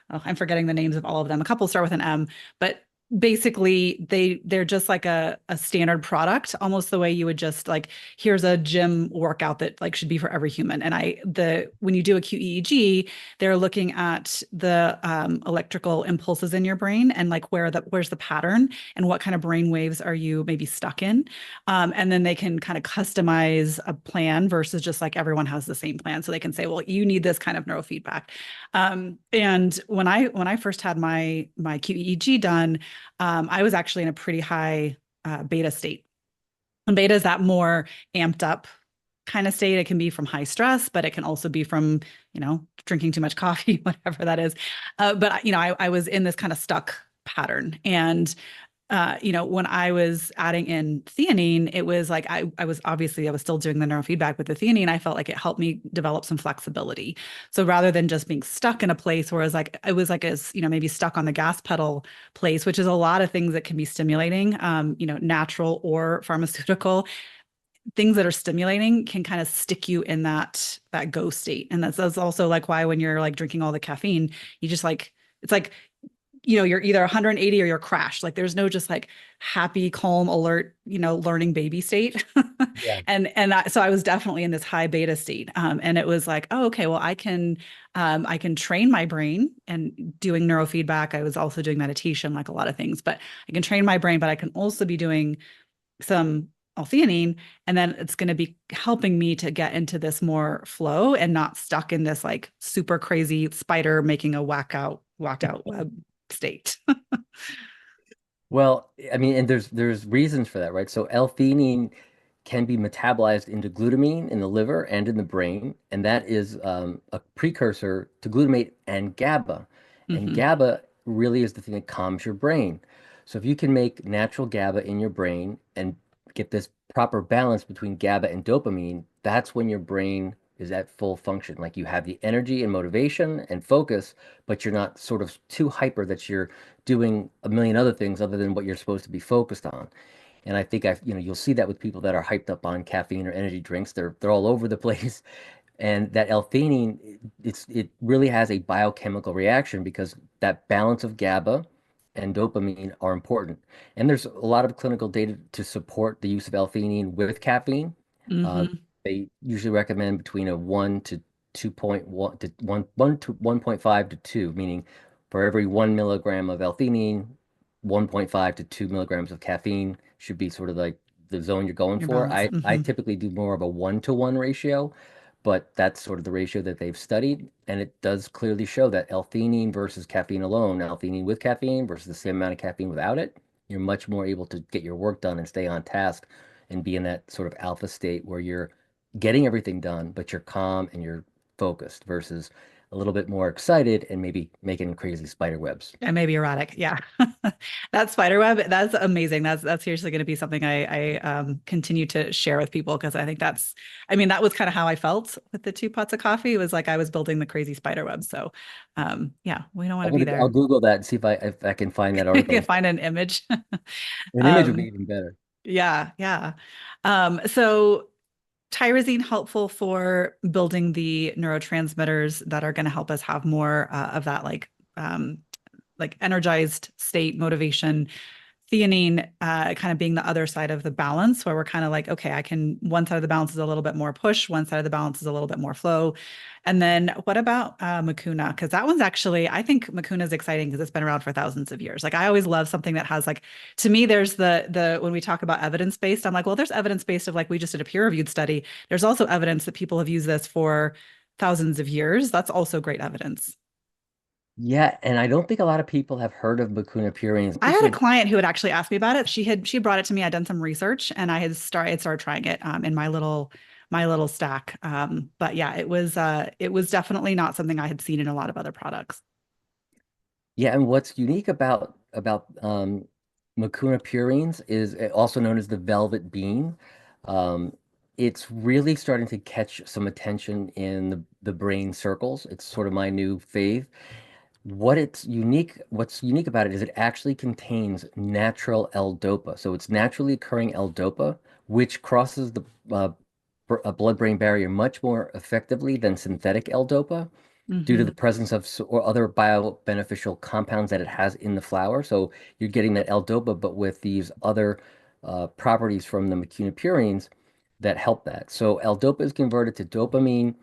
I'm forgetting the names of all of them. A couple start with an M, but basically they're just like a standard product, almost the way you would just like here's a gym workout that like should be for every human. And when you do a QEEG they're looking at the electrical impulses in your brain and like where's the pattern and what kind of brain waves are you maybe stuck in, and then they can kind of customize a plan versus just like everyone has the same plan. So they can say, well, you need this kind of neurofeedback. And when I first had my QEEG done, I was actually in a pretty high beta state. And beta is that more amped up kind of state. It can be from high stress, but it can also be from, drinking too much coffee, whatever that is. But I was in this kind of stuck pattern. And when I was adding in theanine, it was like I was still doing the neurofeedback with the theanine. I felt like it helped me develop some flexibility. So rather than just being stuck in a place where I was like as maybe stuck on the gas pedal place, which is a lot of things that can be stimulating, natural or pharmaceutical things that are stimulating can kind of stick you in that go state. And that's also like why when you're like drinking all the caffeine, you just like it's like you're either 180 or you're crashed. Like there's no just like happy, calm, alert, learning baby state. Yeah. So I was definitely in this high beta state. And it was like, oh, okay, well, I can train my brain and doing neurofeedback. I was also doing meditation, like a lot of things, but I can train my brain, but I can also be doing some L-theanine, and then it's going to be helping me to get into this more flow and not stuck in this like super crazy spider making a whacked out web state. Well, I mean, and there's reasons for that, right? So L-theanine can be metabolized into glutamine in the liver and in the brain, and that is a precursor to glutamate and GABA. And Hmm. GABA really is the thing that calms your brain. So if you can make natural GABA in your brain and get this proper balance between GABA and dopamine, that's when your brain is at full function. Like you have the energy and motivation and focus, but you're not sort of too hyper that you're doing a million other things other than what you're supposed to be focused on. And I think you'll see that with people that are hyped up on caffeine or energy drinks. They're all over the place. And that L-theanine, it really has a biochemical reaction because that balance of GABA and dopamine are important. And there's a lot of clinical data to support the use of L-theanine with caffeine. Uh, Mm-hmm. they usually recommend between a 1 to 2.1 to 1 to 1.5 to 2, meaning for every 1 milligram of L-theanine, 1.5 to 2 milligrams of caffeine should be sort of like the zone you're going Your for. balance. I Mm-hmm. typically do more of a 1-to-1 ratio, but that's sort of the ratio that they've studied. And it does clearly show that L-theanine versus caffeine alone, L-theanine with caffeine versus the same amount of caffeine without it, you're much more able to get your work done and stay on task and be in that sort of alpha state where you're getting everything done, but you're calm and you're focused versus a little bit more excited and maybe making crazy spider webs. And maybe erratic. Yeah. That spider web, that's amazing. That's seriously going to be something I continue to share with people because I think I mean, that was kind of how I felt with the 2 pots of coffee. It was like I was building the crazy spider web. So yeah, we don't want to be I'll there. Google that and see if I can find that You article can and stuff. find an image. An image would be Um, even better. yeah, yeah. So tyrosine helpful for building the neurotransmitters that are going to help us have more of that like energized state motivation. Theanine kind of being the other side of the balance where we're kind of like, okay, one side of the balance is a little bit more push, one side of the balance is a little bit more flow. And then what about Mucuna? Because that one's actually, I think Mucuna is exciting because it's been around for thousands of years. Like I always love something that has like, to me, there's when we talk about evidence-based, I'm like, well, there's evidence-based of like, we just did a peer-reviewed study. There's also evidence that people have used this for thousands of years. That's also great evidence. Yeah, and I don't think a lot of people have heard of Mucuna pruriens. I had a client who had actually asked me about it. She brought it to me. I'd done some research and I started trying it in my little stack. But yeah, it was definitely not something I had seen in a lot of other products. Yeah, and what's unique about Mucuna pruriens is also known as the velvet bean. Um, it's really starting to catch some attention in the brain circles. It's sort of my new fave. What's unique about it is it actually contains natural L-dopa. So it's naturally occurring L-dopa, which crosses the blood-brain barrier much more effectively than synthetic L-dopa due to Hmm. the presence of or other biobeneficial compounds that it has in the flower. So you're getting that L-dopa, but with these other properties from the mecunopurines that help that. So L-dopa is converted to dopamine,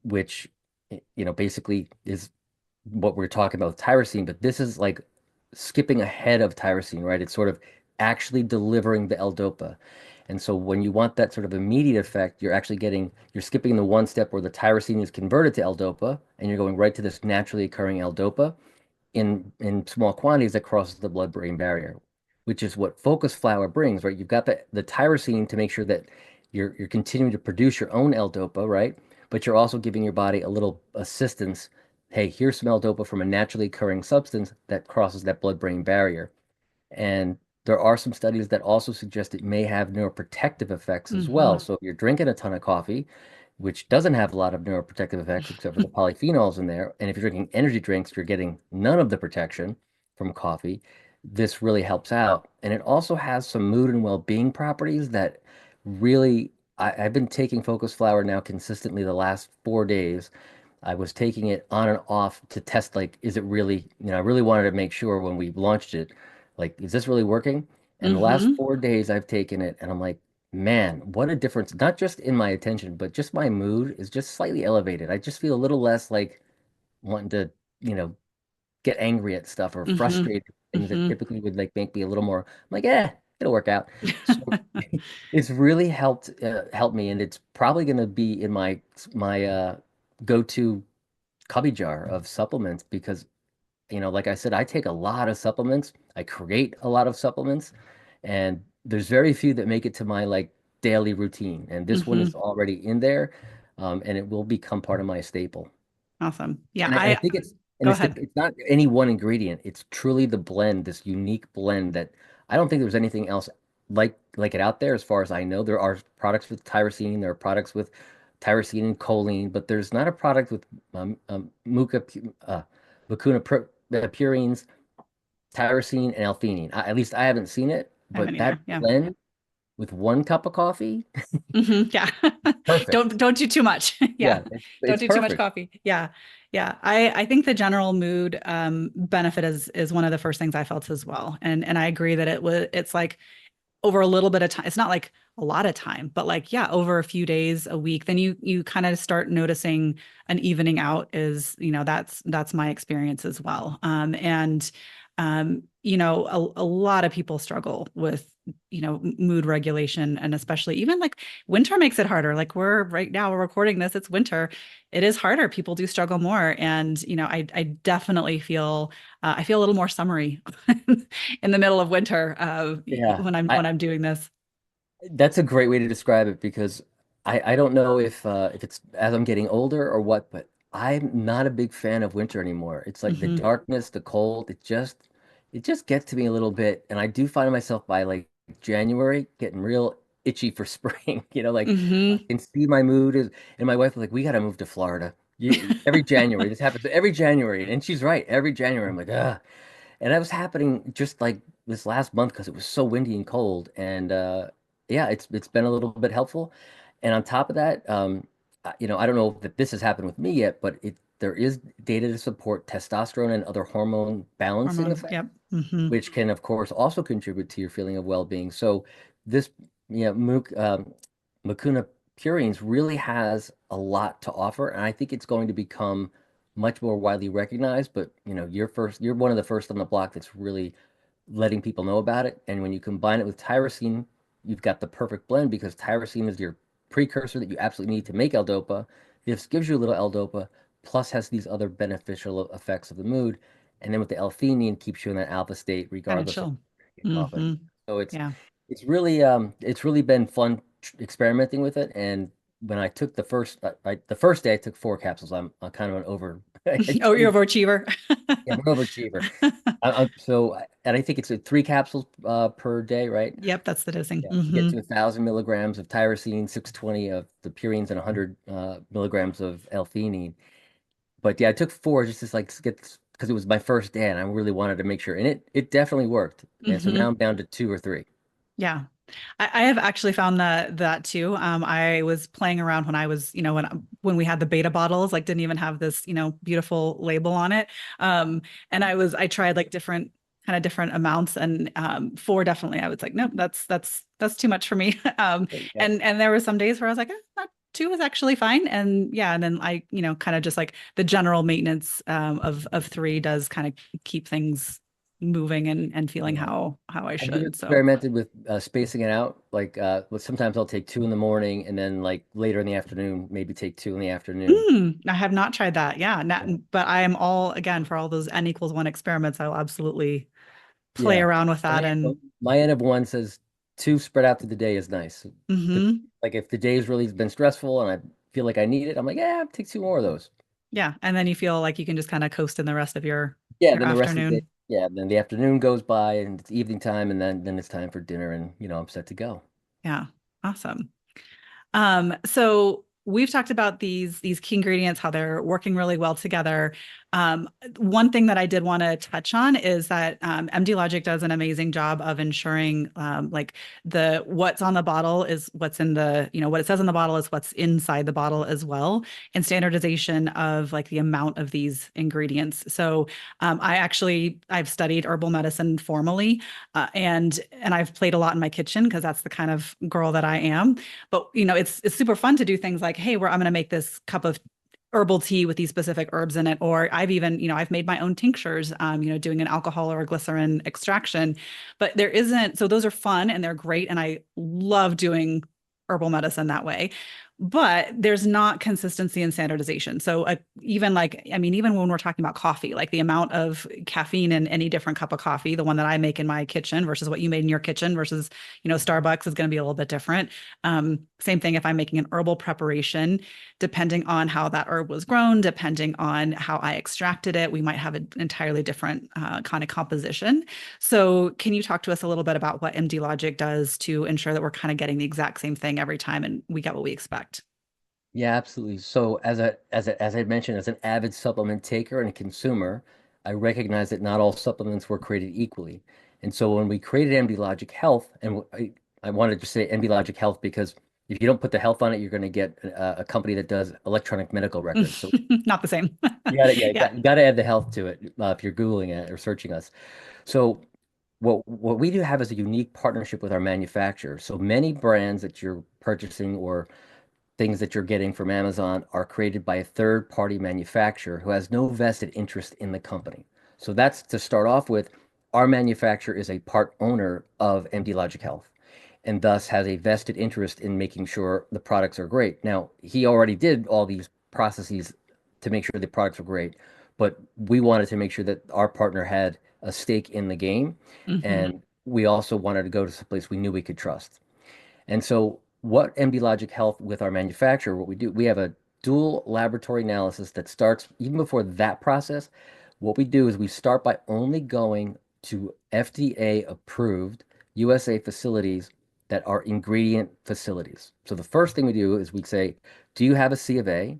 which basically is what we're talking about with tyrosine, but this is like skipping ahead of tyrosine, right? It's sort of actually delivering the L-dopa. And so when you want that sort of immediate effect, you're skipping the one step where the tyrosine is converted to L-dopa, and you're going right to this naturally occurring L-dopa in small quantities that crosses the blood-brain barrier, which is what focus flower brings, right? You've got the tyrosine to make sure that you're continuing to produce your own L-dopa, right? But you're also giving your body a little assistance. Hey, here's some L-dopa from a naturally occurring substance that crosses that blood-brain barrier. And there are some studies that also suggest it may have neuroprotective effects as well. Hmm. So if you're drinking a ton of coffee, which doesn't have a lot of neuroprotective effects except for the polyphenols in there, and if you're drinking energy drinks, you're getting none of the protection from coffee. This really helps out. And it also has some mood and well-being properties that really, I've been taking Focus Flower now consistently the last 4 days. I was taking it on and off to test, like, is it really, I really wanted to make sure when we launched it, like, is this really working? And the last Hmm. 4 days I've taken it and I'm like, man, what a difference, not just in my attention, but just my mood is just slightly elevated. I just feel a little less like wanting to, you know, get angry at stuff or Hmm. frustrated with things that Hmm. typically would like make me a little more I'm like, it'll work out. So it's really helped me, and it's probably going to be in my go-to cubby jar of supplements because like I said, I take a lot of supplements. I create a lot of supplements, and there's very few that make it to my like daily routine. And this one is Hmm. already in there, and it will become part of my staple. Awesome. Yeah, And I think go ahead. it's not any one ingredient. It's truly the blend, this unique blend that I don't think there's anything else like it out there as far as I know. There are products with tyrosine, there are products with tyrosine and choline, but there's not a product with mucuna purines, tyrosine, and L-theanine. At least I haven't seen it, I haven't but that either. Yeah. blend with one cup of coffee, Yeah. perfect. Don't do too much. Yeah. Yeah, Don't it's do too much perfect. coffee. Yeah. Yeah. I think the general mood benefit is one of the first things I felt as well. And I agree that it's like over a little bit of time. It's not like a lot of time, but like, yeah, over a few days, a week, then you kind of start noticing an evening out is, that's my experience as well. And a lot of people struggle with, mood regulation, and especially even like winter makes it harder. Like we're recording this, it's winter. It is harder. People do struggle more. And, I definitely feel, I feel a little more summery in the middle of winter Yeah, when I'm doing this. that's a great way to describe it because I don't know if it's as I'm getting older or what, but I'm not a big fan of winter anymore. It's like the Hmm. darkness, the cold, it just gets to me a little bit, and I do find myself by like January getting real itchy for spring. Like I Hmm. can see my mood is, and my wife was like, "We got to move to Florida." Every January, this happens every January, and she's right. Every January, I'm like, ah. And that was happening just like this last month because it was so windy and cold. And yeah, it's been a little bit helpful. And on top of that, I don't know that this has happened with me yet, but there is data to support testosterone and other hormone balancing Hormones. effects, Yep. Hmm. which can, of course, also contribute to your feeling of well-being. So this, Mucuna purines really has a lot to offer, and I think it's going to become much more widely recognized. But you're one of the first on the block that's really letting people know about it. And when you combine it with tyrosine, you've got the perfect blend because tyrosine is your precursor that you absolutely need to make L-dopa. This gives you a little L-dopa, plus has these other beneficial effects of the mood. And then with the L-theanine, keeps you in that alpha state Kind of regardless of chill. coffee. Hmm. So Yeah. it's really been fun experimenting with it. And when I took the first day I took 4 capsules. I'm kind of an over I Oh, tend you're to an overachiever. yeah, I'm an overachiever. And I think it's 3 capsules per day, right? Yep, that's the dosing. Yeah, to get Hmm. to 1,000 milligrams of tyrosine, 620 of the purines, and 100 milligrams of L-theanine. But yeah, I took 4 just to like get because it was my first day, and I really wanted to make sure, and it definitely worked. And so now Hmm. I'm down to 2 or 3. Yeah. I have actually found that too. I was playing around when I was, when we had the beta bottles, like didn't even have this, beautiful label on it. And I tried like different amounts, and 4 definitely, I was like, nope, that's too much for me. Yeah. And there were some days where I was like, that 2 is actually fine. And yeah, and then I, kind of just like the general maintenance of 3 does kind of keep things moving and feeling Yeah. how I Have you should. So. experimented with spacing it out? Like, sometimes I'll take 2 in the morning, and then like later in the afternoon, maybe take 2 in the afternoon. I have not tried that. Yeah, not, Yeah. but I am all again for all those n=1 experiments. I'll absolutely play Yeah. around with My that. end, And my end of one says 2 spread out through the day is nice. The- hmm like if the day's really been stressful and I feel like I need it, I'm like, yeah, take 2 more of those. yeah, and then you feel like you can just kind of coast in the rest of Yeah, your then the rest of the day, afternoon. yeah, then the afternoon goes by and it's evening time, and then it's time for dinner, and I'm set to go. Yeah, awesome. So we've talked about these key ingredients, how they're working really well together. One thing that I did want to touch on is that MD Logic does an amazing job of ensuring like the what's on the bottle is what's in the, what it says on the bottle is what's inside the bottle as well, and standardization of like the amount of these ingredients. So I've studied herbal medicine formally, and I've played a lot in my kitchen because that's the kind of girl that I am. But it's super fun to do things like, hey, I'm going to make this cup of herbal tea with these specific herbs in it. Or I've even, I've made my own tinctures, doing an alcohol or a glycerin extraction. But there isn't, so those are fun and they're great. And I love doing herbal medicine that way. But there's not consistency and standardization. So even like, I mean, even when we're talking about coffee, like the amount of caffeine in any different cup of coffee, the one that I make in my kitchen versus what you made in your kitchen versus, Starbucks is going to be a little bit different. Same thing if I'm making an herbal preparation, depending on how that herb was grown, depending on how I extracted it, we might have an entirely different kind of composition. So, can you talk to us a little bit about what MD Logic does to ensure that we're kind of getting the exact same thing every time and we get what we expect? Yeah, absolutely. So as I mentioned, as an avid supplement taker and a consumer, I recognize that not all supplements were created equally. And so when we created MD Logic Health, and I wanted to say MD Logic Health because if you don't put the health on it, you're going to get a company that does electronic medical records. So Not the same. you got to yeah, Yeah. you got to add the health to it if you're Googling it or searching us. So what we do have is a unique partnership with our manufacturer. So many brands that you're purchasing or things that you're getting from Amazon are created by a third party manufacturer who has no vested interest in the company. So that's to start off with. Our manufacturer is a part owner of MD Logic Health and thus has a vested interest in making sure the products are great. Now, he already did all these processes to make sure the products were great, but we wanted to make sure that our partner had a stake in the game. Hmm. And we also wanted to go to some place we knew we could trust. And so, what MD Logic Health with our manufacturer, what we do, we have a dual laboratory analysis that starts even before that process. What we do is we start by only going to FDA approved USA facilities that are ingredient facilities. So the first thing we do is we say, do you have a C of A?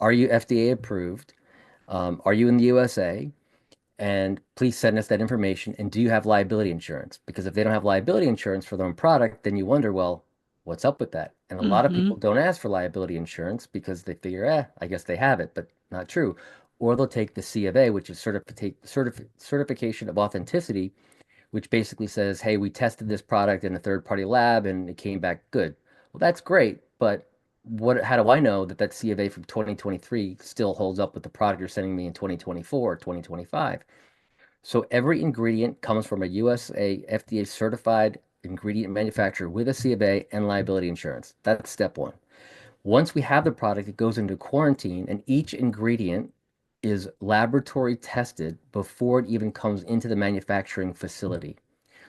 Are you FDA approved? Are you in the USA? And please send us that information. And do you have liability insurance? Because if they don't have liability insurance for their own product, then you wonder, well, what's up with that? And a lot of people Hmm. don't ask for liability insurance because they figure, I guess they have it, but not true. Or they'll take the C of A, which is certification of authenticity, which basically says, hey, we tested this product in a third party lab and it came back good. Well, that's great, but how do I know that that C of A from 2023 still holds up with the product you're sending me in 2024 or 2025? So every ingredient comes from a USA FDA certified ingredient manufacturer with a C of A and liability insurance. That's step one. Once we have the product, it goes into quarantine, and each ingredient is laboratory tested before it even comes into the manufacturing facility.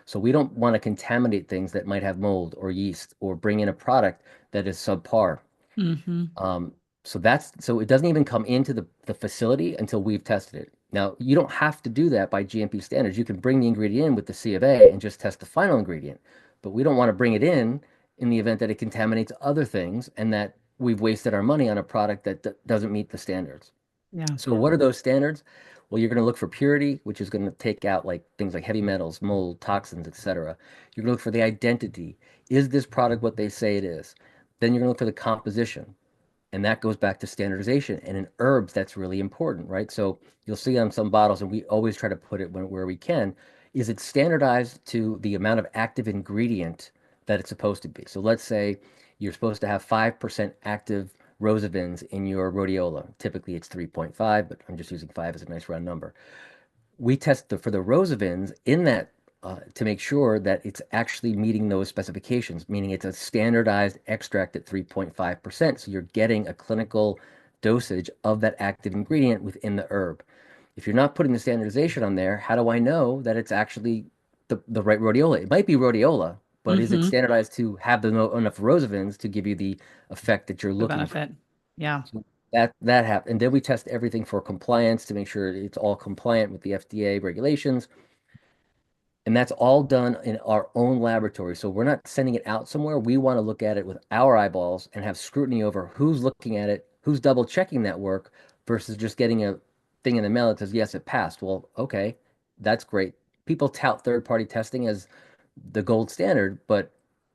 So we don't want to contaminate things that might have mold or yeast or bring in a product that is subpar. Hmm. Um, so it doesn't even come into the facility until we've tested it. Now, you don't have to do that by GMP standards. You can bring the ingredient in with the C of A and just test the final ingredient. But we don't want to bring it in the event that it contaminates other things and that we've wasted our money on a product that doesn't meet the standards. Yeah. So what are those standards? Well, you're going to look for purity, which is going to take out like things like heavy metals, mold, toxins, etc. You're going to look for the identity. Is this product what they say it is? Then you're going to look for the composition. And that goes back to standardization. And in herbs, that's really important, right? So you'll see on some bottles, and we always try to put it where we can, is it standardized to the amount of active ingredient that it's supposed to be? So let's say you're supposed to have 5% active rosavins in your rhodiola. Typically it's 3.5, but I'm just using 5 as a nice round number. We test for the rosavins in that to make sure that it's actually meeting those specifications, meaning it's a standardized extract at 3.5%. So you're getting a clinical dosage of that active ingredient within the herb. If you're not putting the standardization on there, how do I know that it's actually the right rhodiola? It might be rhodiola, but is it Hmm. standardized to have enough rosavins to give you the effect that you're The looking for? benefit. Yeah. So that happened. And then we test everything for compliance to make sure it's all compliant with the FDA regulations. And that's all done in our own laboratory. So we're not sending it out somewhere. We want to look at it with our eyeballs and have scrutiny over who's looking at it, who's double checking that work versus just getting a thing in the mail that says, yes, it passed. Well, okay, that's great. People tout third party testing as the gold standard, but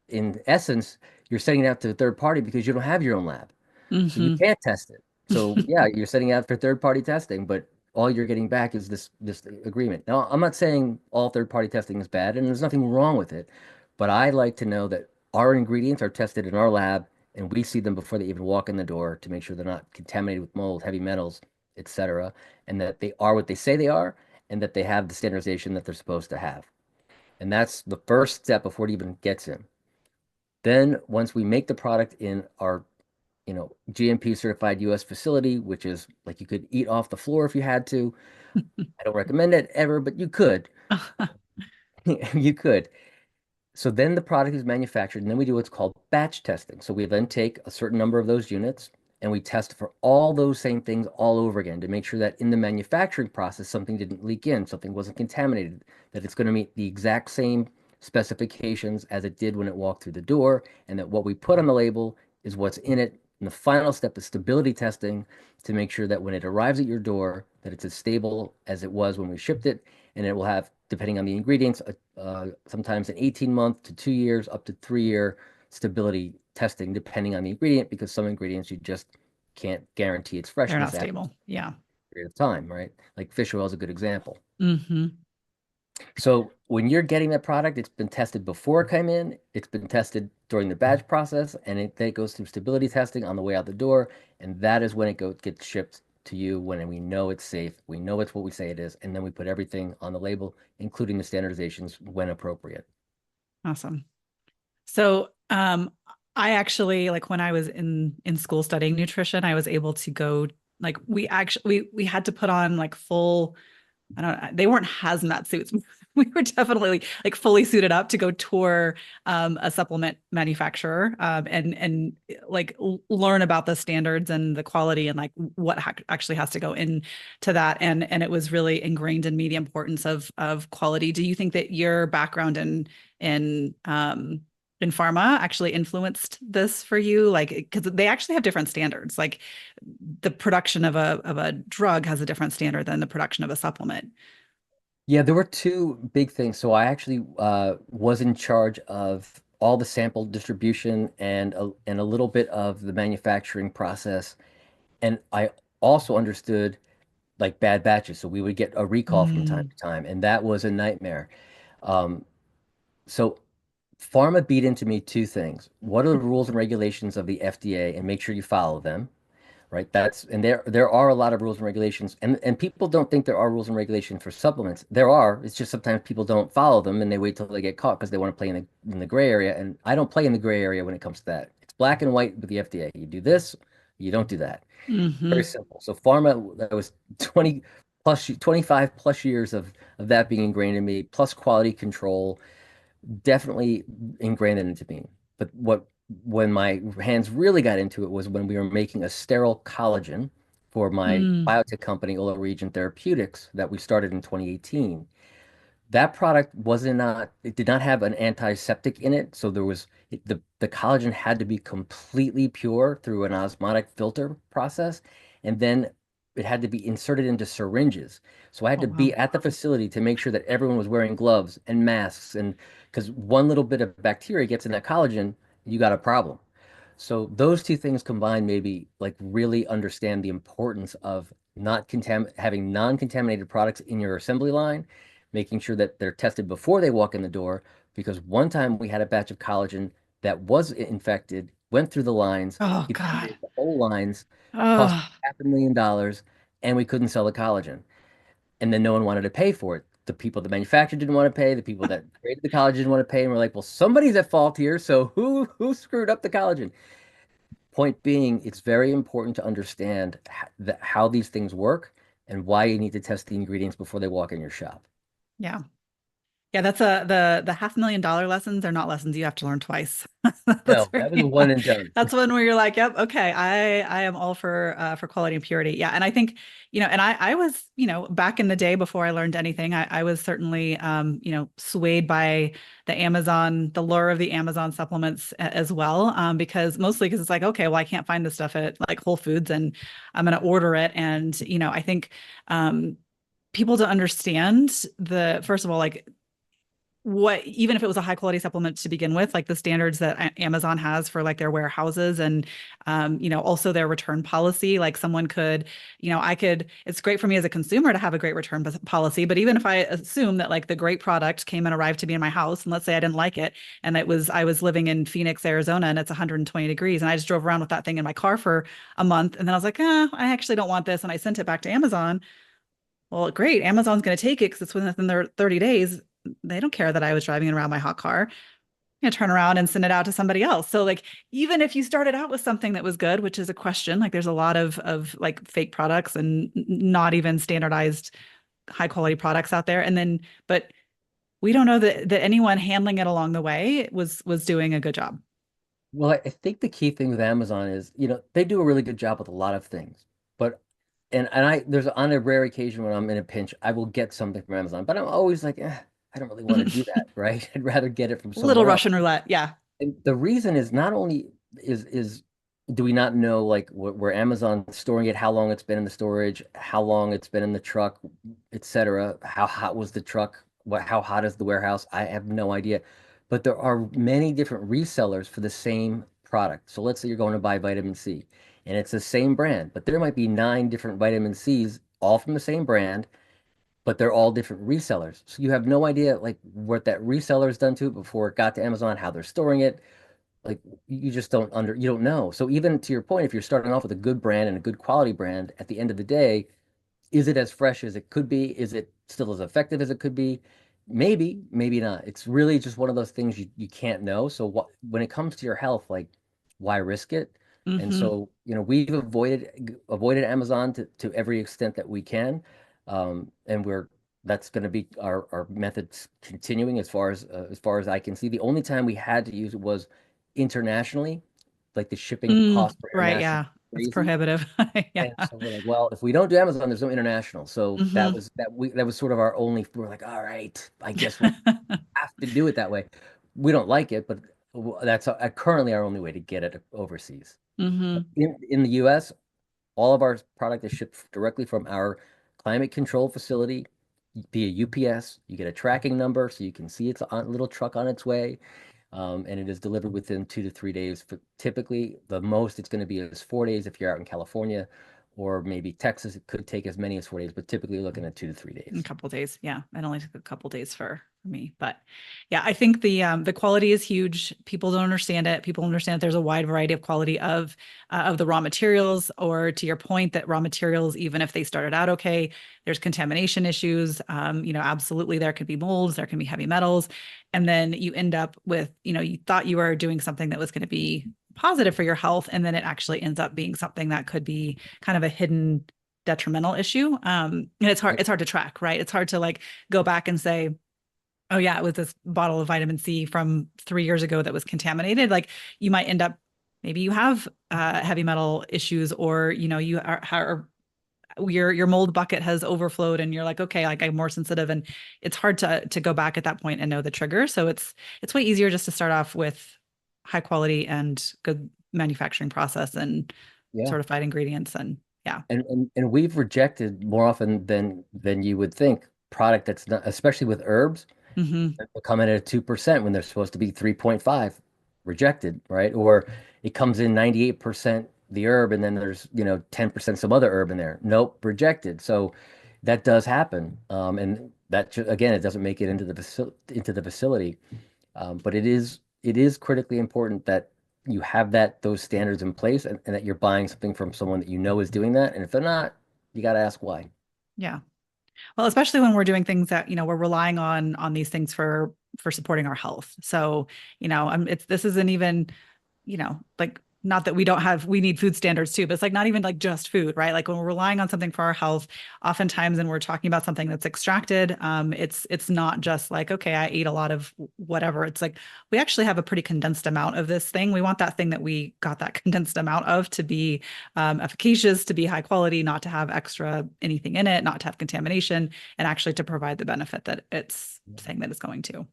in essence, you're sending it out to a third party because you don't have your own lab. So you Hmm. can't test it. So yeah, you're setting out for third-party testing, but all you're getting back is this agreement. Now, I'm not saying all third-party testing is bad, and there's nothing wrong with it, but I like to know that our ingredients are tested in our lab, and we see them before they even walk in the door to make sure they're not contaminated with mold, heavy metals, etc., and that they are what they say they are, and that they have the standardization that they're supposed to have. And that's the first step before it even gets in. Then, once we make the product in our GMP certified US facility, which is like you could eat off the floor if you had to. I don't recommend it ever, but you could. You could. So then the product is manufactured, and then we do what's called batch testing. So we then take a certain number of those units and we test for all those same things all over again to make sure that in the manufacturing process, something didn't leak in, something wasn't contaminated, that it's going to meet the exact same specifications as it did when it walked through the door, and that what we put on the label is what's in it And the final step is stability testing to make sure that when it arrives at your door, that it's as stable as it was when we shipped it. And it will have, depending on the ingredients, sometimes an 18-month to 2 years, up to 3 year stability testing, depending on the ingredient, because some ingredients you just can't guarantee its They're not freshness after stable. Yeah. a period of time, right? Like fish oil is a good example. Mm-hmm. So when you're getting that product, it's been tested before it came in, it's been tested during the batch process, and then it goes through stability testing on the way out the door, and that is when gets shipped to you when we know it's safe, we know it's what we say it is, and then we put everything on the label, including the standardizations when appropriate. Awesome. So, I actually, like when I was in school studying nutrition, I was able to go, like we had to put on like full, I don't know, they weren't hazmat suits. We were definitely like fully suited up to go tour a supplement manufacturer and like learn about the standards and the quality and like what actually has to go into that. And it was really ingrained in me the importance of quality. Do you think that your background in pharma actually influenced this for you? Like, because they actually have different standards. Like the production of a drug has a different standard than the production of a supplement. Yeah, there were two big things. So I actually was in charge of all the sample distribution and a little bit of the manufacturing process. And I also understood like bad batches. So we would get a recall from time Mm, to time, and that was a nightmare. Um, so pharma beat into me two things. What are the rules and regulations of the FDA, and make sure you follow them, right? There are a lot of rules and regulations, and people don't think there are rules and regulations for supplements. There are. It's just sometimes people don't follow them and they wait till they get caught because they want to play in the gray area. And I don't play in the gray area when it comes to that. It's black and white with the FDA. You do this, you don't do that. Very hmm. simple. So pharma, that was 25 plus years of that being ingrained in me, plus quality control, definitely ingrained it into me. But when my hands really got into it was when we were making a sterile collagen for my Mm. biotech company, Ola Region Therapeutics, that we started in 2018. That product it did not have an antiseptic in it, so the collagen had to be completely pure through an osmotic filter process, and then it had to be inserted into syringes. So I had Oh, to be wow. at the facility to make sure that everyone was wearing gloves and masks, and because one little bit of bacteria gets in that collagen, you got a problem. So those two things combined maybe like really understand the importance of not having non-contaminated products in your assembly line, making sure that they're tested before they walk in the door. Because one time we had a batch of collagen that was infected, went through the lines, Oh, God. contaminated the whole lines, cost Oh, $500,000, and we couldn't sell the collagen. And then no one wanted to pay for it. The people the manufacturer didn't want to pay, the people that created the collagen didn't want to pay, and we're like, well, somebody's at fault here. So who screwed up the collagen? Point being, it's very important to understand how these things work and why you need to test the ingredients before they walk in your shop. yeah. Yeah, that's the $500,000 lessons are not lessons you have to learn twice. That's No, where that was a one and done. that's one where you're like, yep, okay, I am all for quality and purity. Yeah. And I think, and I was, back in the day before I learned anything, I was certainly swayed by the lure of the Amazon supplements as well. Because mostly because it's like, okay, well, I can't find this stuff at like Whole Foods and I'm gonna order it. And I think people to understand first of all, like even if it was a high quality supplement to begin with, like the standards that Amazon has for like their warehouses and, also their return policy, like someone could, it's great for me as a consumer to have a great return policy. But even if I assume that like the great product came and arrived to me in my house, and let's say I didn't like it, and I was living in Phoenix, Arizona, and it's 120 degrees, and I just drove around with that thing in my car for a month. And then I was like, I actually don't want this. And I sent it back to Amazon. Well, great. Amazon's going to take it because it's within their 30 days. They don't care that I was driving around my hot car. I'm going to turn around and send it out to somebody else. So like, even if you started out with something that was good, which is a question, like there's a lot of like fake products and not even standardized high quality products out there. But we don't know that anyone handling it along the way was doing a good job. Well, I think the key thing with Amazon is, they do a really good job with a lot of things. But there's on a rare occasion when I'm in a pinch, I will get something from Amazon, but I'm always like, I don't really want to do that, right? I'd rather get it from Little somewhere else. Russian roulette. Yeah. And the reason is not only is do we not know like where Amazon's storing it, how long it's been in the storage, how long it's been in the truck, etc. How hot was the truck? How hot is the warehouse? I have no idea. But there are many different resellers for the same product. So let's say you're going to buy vitamin C and it's the same brand, but there might be 9 different vitamin C's, all from the same brand, but they're all different resellers. So you have no idea like what that reseller has done to it before it got to Amazon, how they're storing it, like you just you don't know. So even to your point, if you're starting off with a good brand and a good quality brand, at the end of the day, is it as fresh as it could be? Is it still as effective as it could be? Maybe, maybe not. It's really just one of those things you can't know. So when it comes to your health, like why risk it? And Mm-hmm. so, we've avoided Amazon to every extent that we can. And that's going to be our methods continuing as far as I can see. The only time we had to use it was internationally, like the shipping cost for Right. international Yeah. It's crazy. prohibitive. Yeah. And so we're like, well, if we don't do Amazon, there's no international. So Mm-hmm. that was sort of our only. We're like, all right, I guess we'll have to do it that way. We don't like it, but that's currently our only way to get it overseas. Mm-hmm. In the U.S., all of our product is shipped directly from our climate control facility via UPS. You get a tracking number so you can see it's a little truck on its way. And it is delivered within 2 to 3 days. Typically, the most it's going to be is 4 days if you're out in California, or maybe Texas. It could take as many as 4 days, but typically you're looking at 2 to 3 days. A couple days. Yeah. It only took a couple days for me, but yeah, I think the quality is huge. People don't understand it. People understand that there's a wide variety of quality of the raw materials, or to your point that raw materials, even if they started out okay, there's contamination issues. Absolutely there could be molds, there can be heavy metals, and then you end up with, you thought you were doing something that was going to be positive for your health, and then it actually ends up being something that could be kind of a hidden detrimental issue. And it's hard to track, right? It's hard to like go back and say, oh yeah, it was this bottle of vitamin C from 3 years ago that was contaminated. Like you might end up, maybe you have heavy metal issues, or you are your mold bucket has overflowed and you're like, okay, like I'm more sensitive, and it's hard to go back at that point and know the trigger. So it's way easier just to start off with high quality and good manufacturing process and Yeah. certified ingredients. And yeah. And we've rejected more often than you would think product that's not, especially with herbs, Hmm. that will come in at 2% when they're supposed to be 3.5, rejected, right? Or it comes in 98% the herb and then there's, 10% some other herb in there. Nope, rejected. So that does happen. And again, it doesn't make it into the facility. But it is critically important that you have those standards in place, and that you're buying something from someone that you know is doing that. And if they're not, you got to ask why. Yeah. Well, especially when we're doing things that, we're relying on these things for supporting our health. So, this isn't even, like, not that we need food standards too, but it's like not even like just food, right? Like when we're relying on something for our health, oftentimes, and we're talking about something that's extracted, it's not just like, okay, I ate a lot of whatever. It's like we actually have a pretty condensed amount of this thing. We want that thing that we got that condensed amount of to be efficacious, to be high quality, not to have extra anything in it, not to have contamination, and actually to provide the benefit that it's saying that it's going to.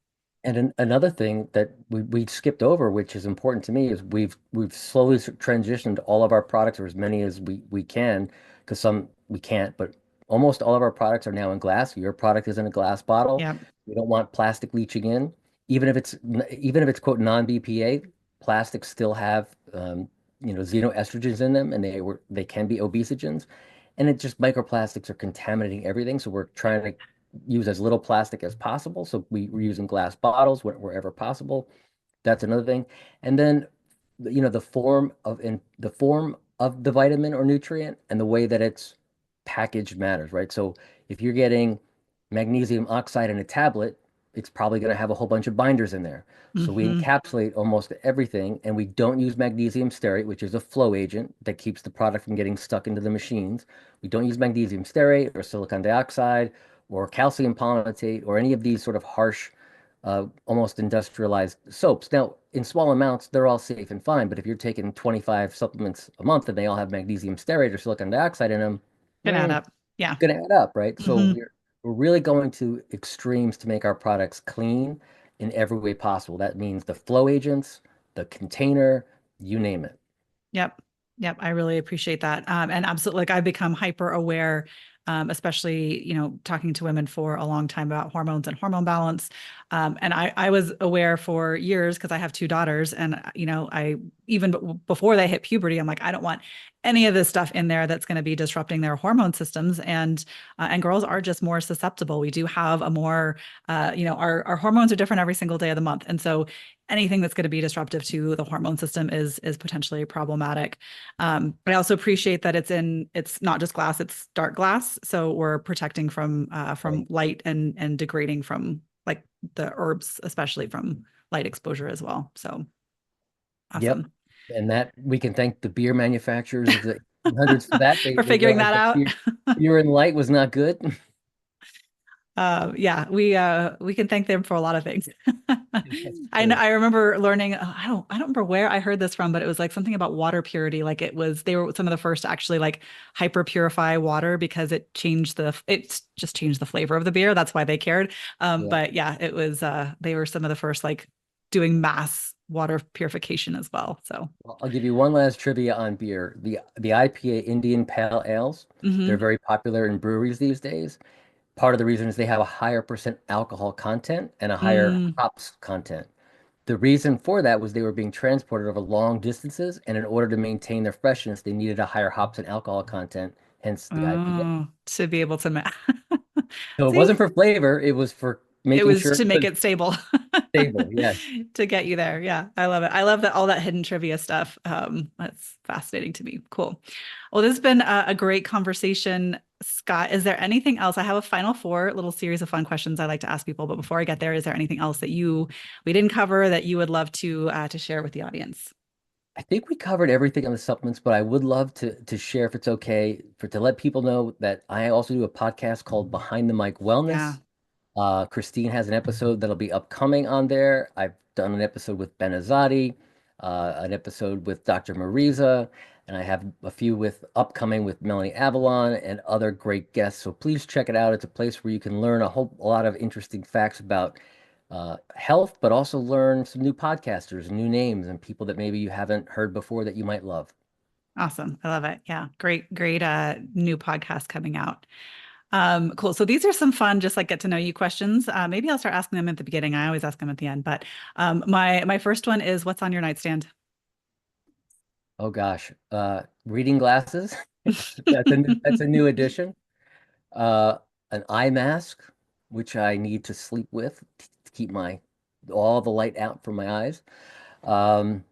And another thing that we skipped over, which is important to me, is we've slowly transitioned all of our products, or as many as we can, because some we can't, but almost all of our products are now in glass. Your product is in a glass bottle. Yeah. We don't want plastic leaching in, even if it's quote non-BPA. Plastics still have xenoestrogens in them, and they can be obesogens, and it just microplastics are contaminating everything. So we're trying to use as little plastic as possible. So we're using glass bottles wherever possible. That's another thing. And then, the form of the vitamin or nutrient and the way that it's packaged matters, right? So if you're getting magnesium oxide in a tablet, it's probably going to have a whole bunch of binders in there. So we Hmm. encapsulate almost everything, and we don't use magnesium stearate, which is a flow agent that keeps the product from getting stuck into the machines. We don't use magnesium stearate or silicon dioxide or calcium palmitate or any of these sort of harsh, almost industrialized soaps. Now, in small amounts, they're all safe and fine, but if you're taking 25 supplements a month and they all have magnesium stearate or silicon dioxide in them, Can add eh, up. Yeah. going to add up, right? So Hmm. we're really going to extremes to make our products clean in every way possible. That means the flow agents, the container, you name it. Yep. Yep. I really appreciate that. And absolutely, like I've become hyper aware, especially, talking to women for a long time about hormones and hormone balance. And I was aware for years because I have two daughters and, I even before they hit puberty, I'm like, I don't want any of this stuff in there that's going to be disrupting their hormone systems. And girls are just more susceptible. We do have a more, our hormones are different every single day of the month. And so anything that's going to be disruptive to the hormone system is potentially problematic. But I also appreciate that it's not just glass, it's dark glass. So we're protecting from Right. light and degrading from like the herbs, especially from light exposure as well. So Yep. awesome. And that we can thank the beer manufacturers of the 1800s for that. They For they figuring realized that that out. beer and light was not good. Yeah, we can thank them for a lot of things. That's I know true. I remember learning, I don't remember where I heard this from, but it was like something about water purity. Like they were some of the first to actually like hyper purify water because it just changed the flavor of the beer. That's why they cared. Yeah. But yeah, it was they were some of the first like doing mass water purification as well. So Well, I'll give you one last trivia on beer. The IPA Indian Pale Ales, they're mhm. very popular in breweries these days. Part of the reason is they have a higher percent alcohol content and a higher Mm. hops content. The reason for that was they were being transported over long distances, and in order to maintain their freshness, they needed a higher hops and alcohol content, hence the IPA. Oh, to be able to So it wasn't see, for flavor, it was for it making was sure to it make was it stable stable. Yes. to get you there. Yeah, I love it. I love that all that hidden trivia stuff. That's fascinating to me. Cool. Well, this has been a great conversation, Scott. Is there anything else? I have a final four little series of fun questions I like to ask people, but before I get there, is there anything else that we didn't cover that you would love to share with the audience? I think we covered everything on the supplements, but I would love to share if it's okay for to let people know that I also do a podcast called Behind the Mic Yeah, Wellness. Christine has an episode that'll be upcoming on there. I've done an episode with Ben Azadi, an episode with Dr. Mariza, and I have a few with upcoming with Melanie Avalon and other great guests. So please check it out. It's a place where you can learn a lot of interesting facts about health, but also learn some new podcasters, new names, and people that maybe you haven't heard before that you might love. awesome. I love it. Yeah, great new podcast coming out. Cool. So these are some fun, just like get to know you questions. Maybe I'll start asking them at the beginning. I always ask them at the end, but my first one is what's on your nightstand? Oh gosh, reading glasses. That's a new addition. Uh, an eye mask, which I need to sleep with to keep my all the light out from my eyes. Um,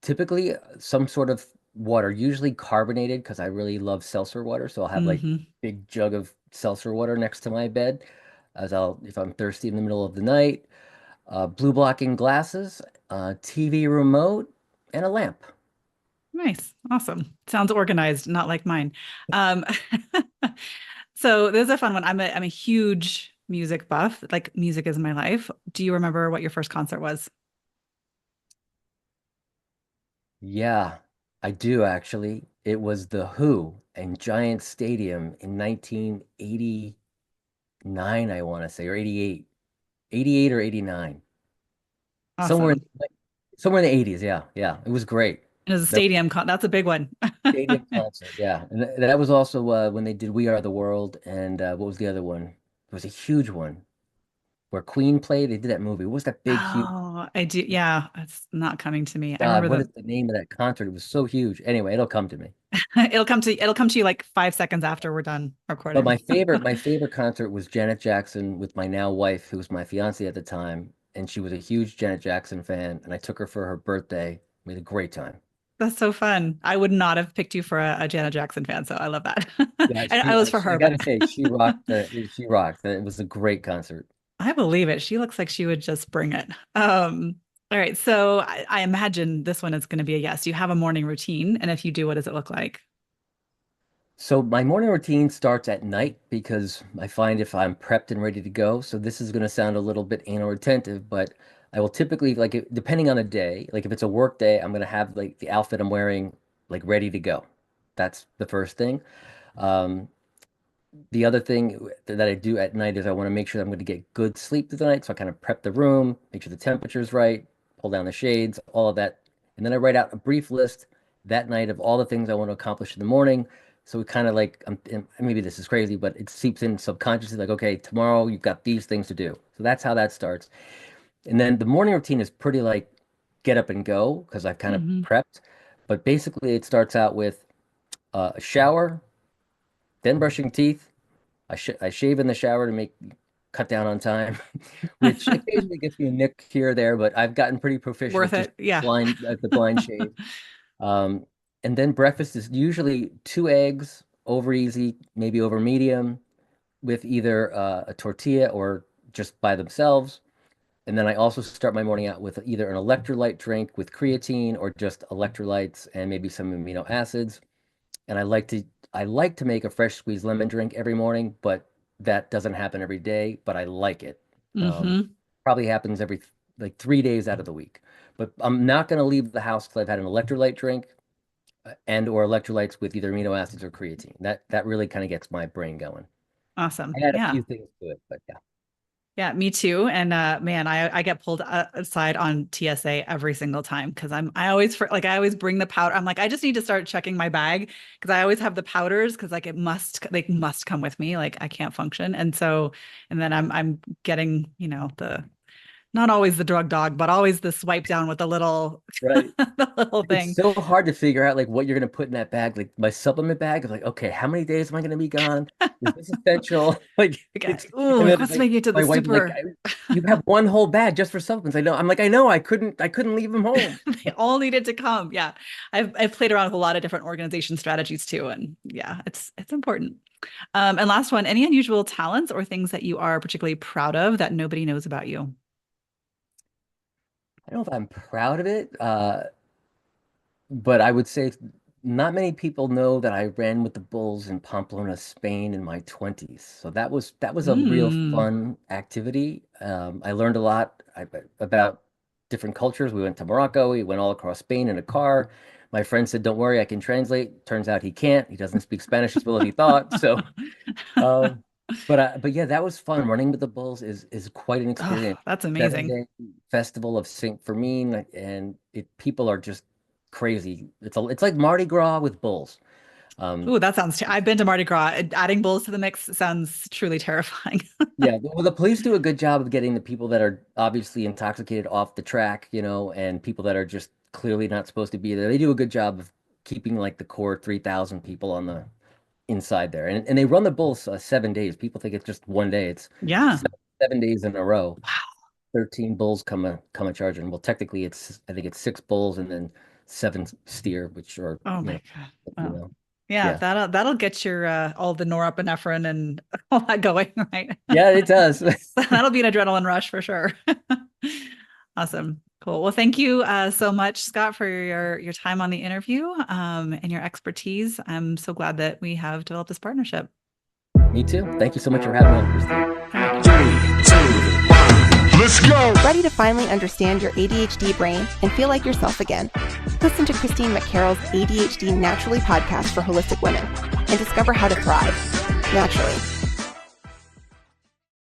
Typically some sort of water, usually carbonated because I really love seltzer water. So I'll have like Hmm. big jug of seltzer water next to my bed as I'll if I'm thirsty in the middle of the night. Blue blocking glasses, TV remote, and a lamp. Nice. Awesome. Sounds organized, not like mine. Um, so this is a fun one. I'm a huge music buff. Like music is my life. Do you remember what your first concert was? Yeah, I do actually. It was The Who and Giant Stadium in 1989, I want to say, or 88. 88 or 89. Somewhere Awesome. somewhere in the 80s, yeah. Yeah, it was great. It was a That that's a big one. stadium concert, yeah. And that was also when they did We Are the World and what was the other one? It was a huge one where Queen played. They did that movie. What was that big, huge Oh, I do. Yeah, it's not coming to me. I God, remember what is the the name of that concert? It was so huge. Anyway, it'll come to me. it'll come to you like 5 seconds after we're done But recording. my favorite concert was Janet Jackson with my now wife, who was my fiance at the time, and she was a huge Janet Jackson fan, and I took her for her birthday. We had a great time. That's so fun. I would not have picked you for a Janet Jackson fan, so I love that. Yeah, I was for I her, but gotta say, she rocked. She rocked. It was a great concert. I believe it. She looks like she would just bring it. All right, so I imagine this one is going to be a yes. You have a morning routine, and if you do, what does it look like? So my morning routine starts at night because I find if I'm prepped and ready to go, so this is going to sound a little bit anal retentive, but I will typically depending on the day, like if it's a work day, I'm going to have like the outfit I'm wearing like ready to go. That's the first thing. Um, the other thing that I do at night is I want to make sure I'm going to get good sleep through the night. So I kind of prep the room, make sure the temperature's right, pull down the shades, all of that. And then I write out a brief list that night of all the things I want to accomplish in the morning. So it kind of like, and maybe this is crazy, but it seeps in subconsciously like, okay, tomorrow you've got these things to do. So that's how that starts. And then the morning routine is pretty like get up and go because I've kind of Hmm. prepped. But basically, it starts out with a shower, then brushing teeth. I shave in the shower to make cut down on time, which occasionally gets me a nick here or there, but I've gotten pretty proficient Worth at just it. Yeah. the blind shave. Um, and then breakfast is usually 2 eggs over easy, maybe over medium, with either a tortilla or just by themselves. And then I also start my morning out with either an electrolyte drink with creatine or just electrolytes and maybe some amino acids. And I like to make a fresh squeezed lemon drink every morning, but that doesn't happen every day, but I like it. Um, Hmm. Probably happens every like 3 days out of the week. But I'm not going to leave the house because I've had an electrolyte drink and or electrolytes with either amino acids or creatine. That really kind of gets my brain going. Awesome. I add a Yeah. few things to it, but yeah. Yeah, me too. And man, I get pulled aside on TSA every single time because I always bring the powder. I'm like, I just need to start checking my bag because I always have the powders because like they must come with me. Like I can't function. And then I'm getting, the not always the drug dog, but always the swipe down with the little Right. the little It's thing. so hard to figure out like what you're gonna put in that bag. Like my supplement bag of like, okay, how many days am I gonna be gone? Is this essential? Like Okay. it's Ooh, and then let's like make it to the my wife is like, super. You have one whole bag just for supplements. I know. I'm like, I know. I couldn't leave them home. They all needed to come. Yeah. I've played around with a lot of different organization strategies too. And yeah, it's important. And last one, any unusual talents or things that you are particularly proud of that nobody knows about you? I don't know if I'm proud of it. But I would say not many people know that I ran with the Bulls in Pamplona, Spain in my 20s. So that was a real Mm, fun activity. I learned a lot about different cultures. We went to Morocco, we went all across Spain in a car. My friend said, "Don't worry, I can translate." Turns out he can't. He doesn't speak Spanish as well as he thought. So, um, but yeah, that was fun. Running with the Bulls is quite an oh, experience. that's amazing. 7 day festival of Saint Fermin, and people are just crazy. It's like Mardi Gras with bulls. Um, Ooh, that sounds, I've been to Mardi Gras. Adding bulls to the mix sounds truly terrifying. yeah, well, the police do a good job of getting the people that are obviously intoxicated off the track, and people that are just clearly not supposed to be there. They do a good job of keeping like the core 3,000 people on the inside there, and they run the bulls 7 days. People think it's just one day. It's Yeah. seven days in a row. Wow. 13 bulls come a charging. Well, technically, I think it's 6 bulls and then 7 steer, which are Oh my God. you Wow. know, Yeah, yeah. that'll get your all the norepinephrine and all that going, right? Yeah, it does. That'll be an adrenaline rush for sure. Awesome. Cool. Well, thank you so much, Scott, for your time on the interview and your expertise. I'm so glad that we have developed this partnership. Me too. Thank you so much for having me on, Christine. All right. Let's go! Ready to finally understand your ADHD brain and feel like yourself again? Listen to Christine McCarroll's ADHD Naturally podcast for holistic women and discover how to thrive naturally.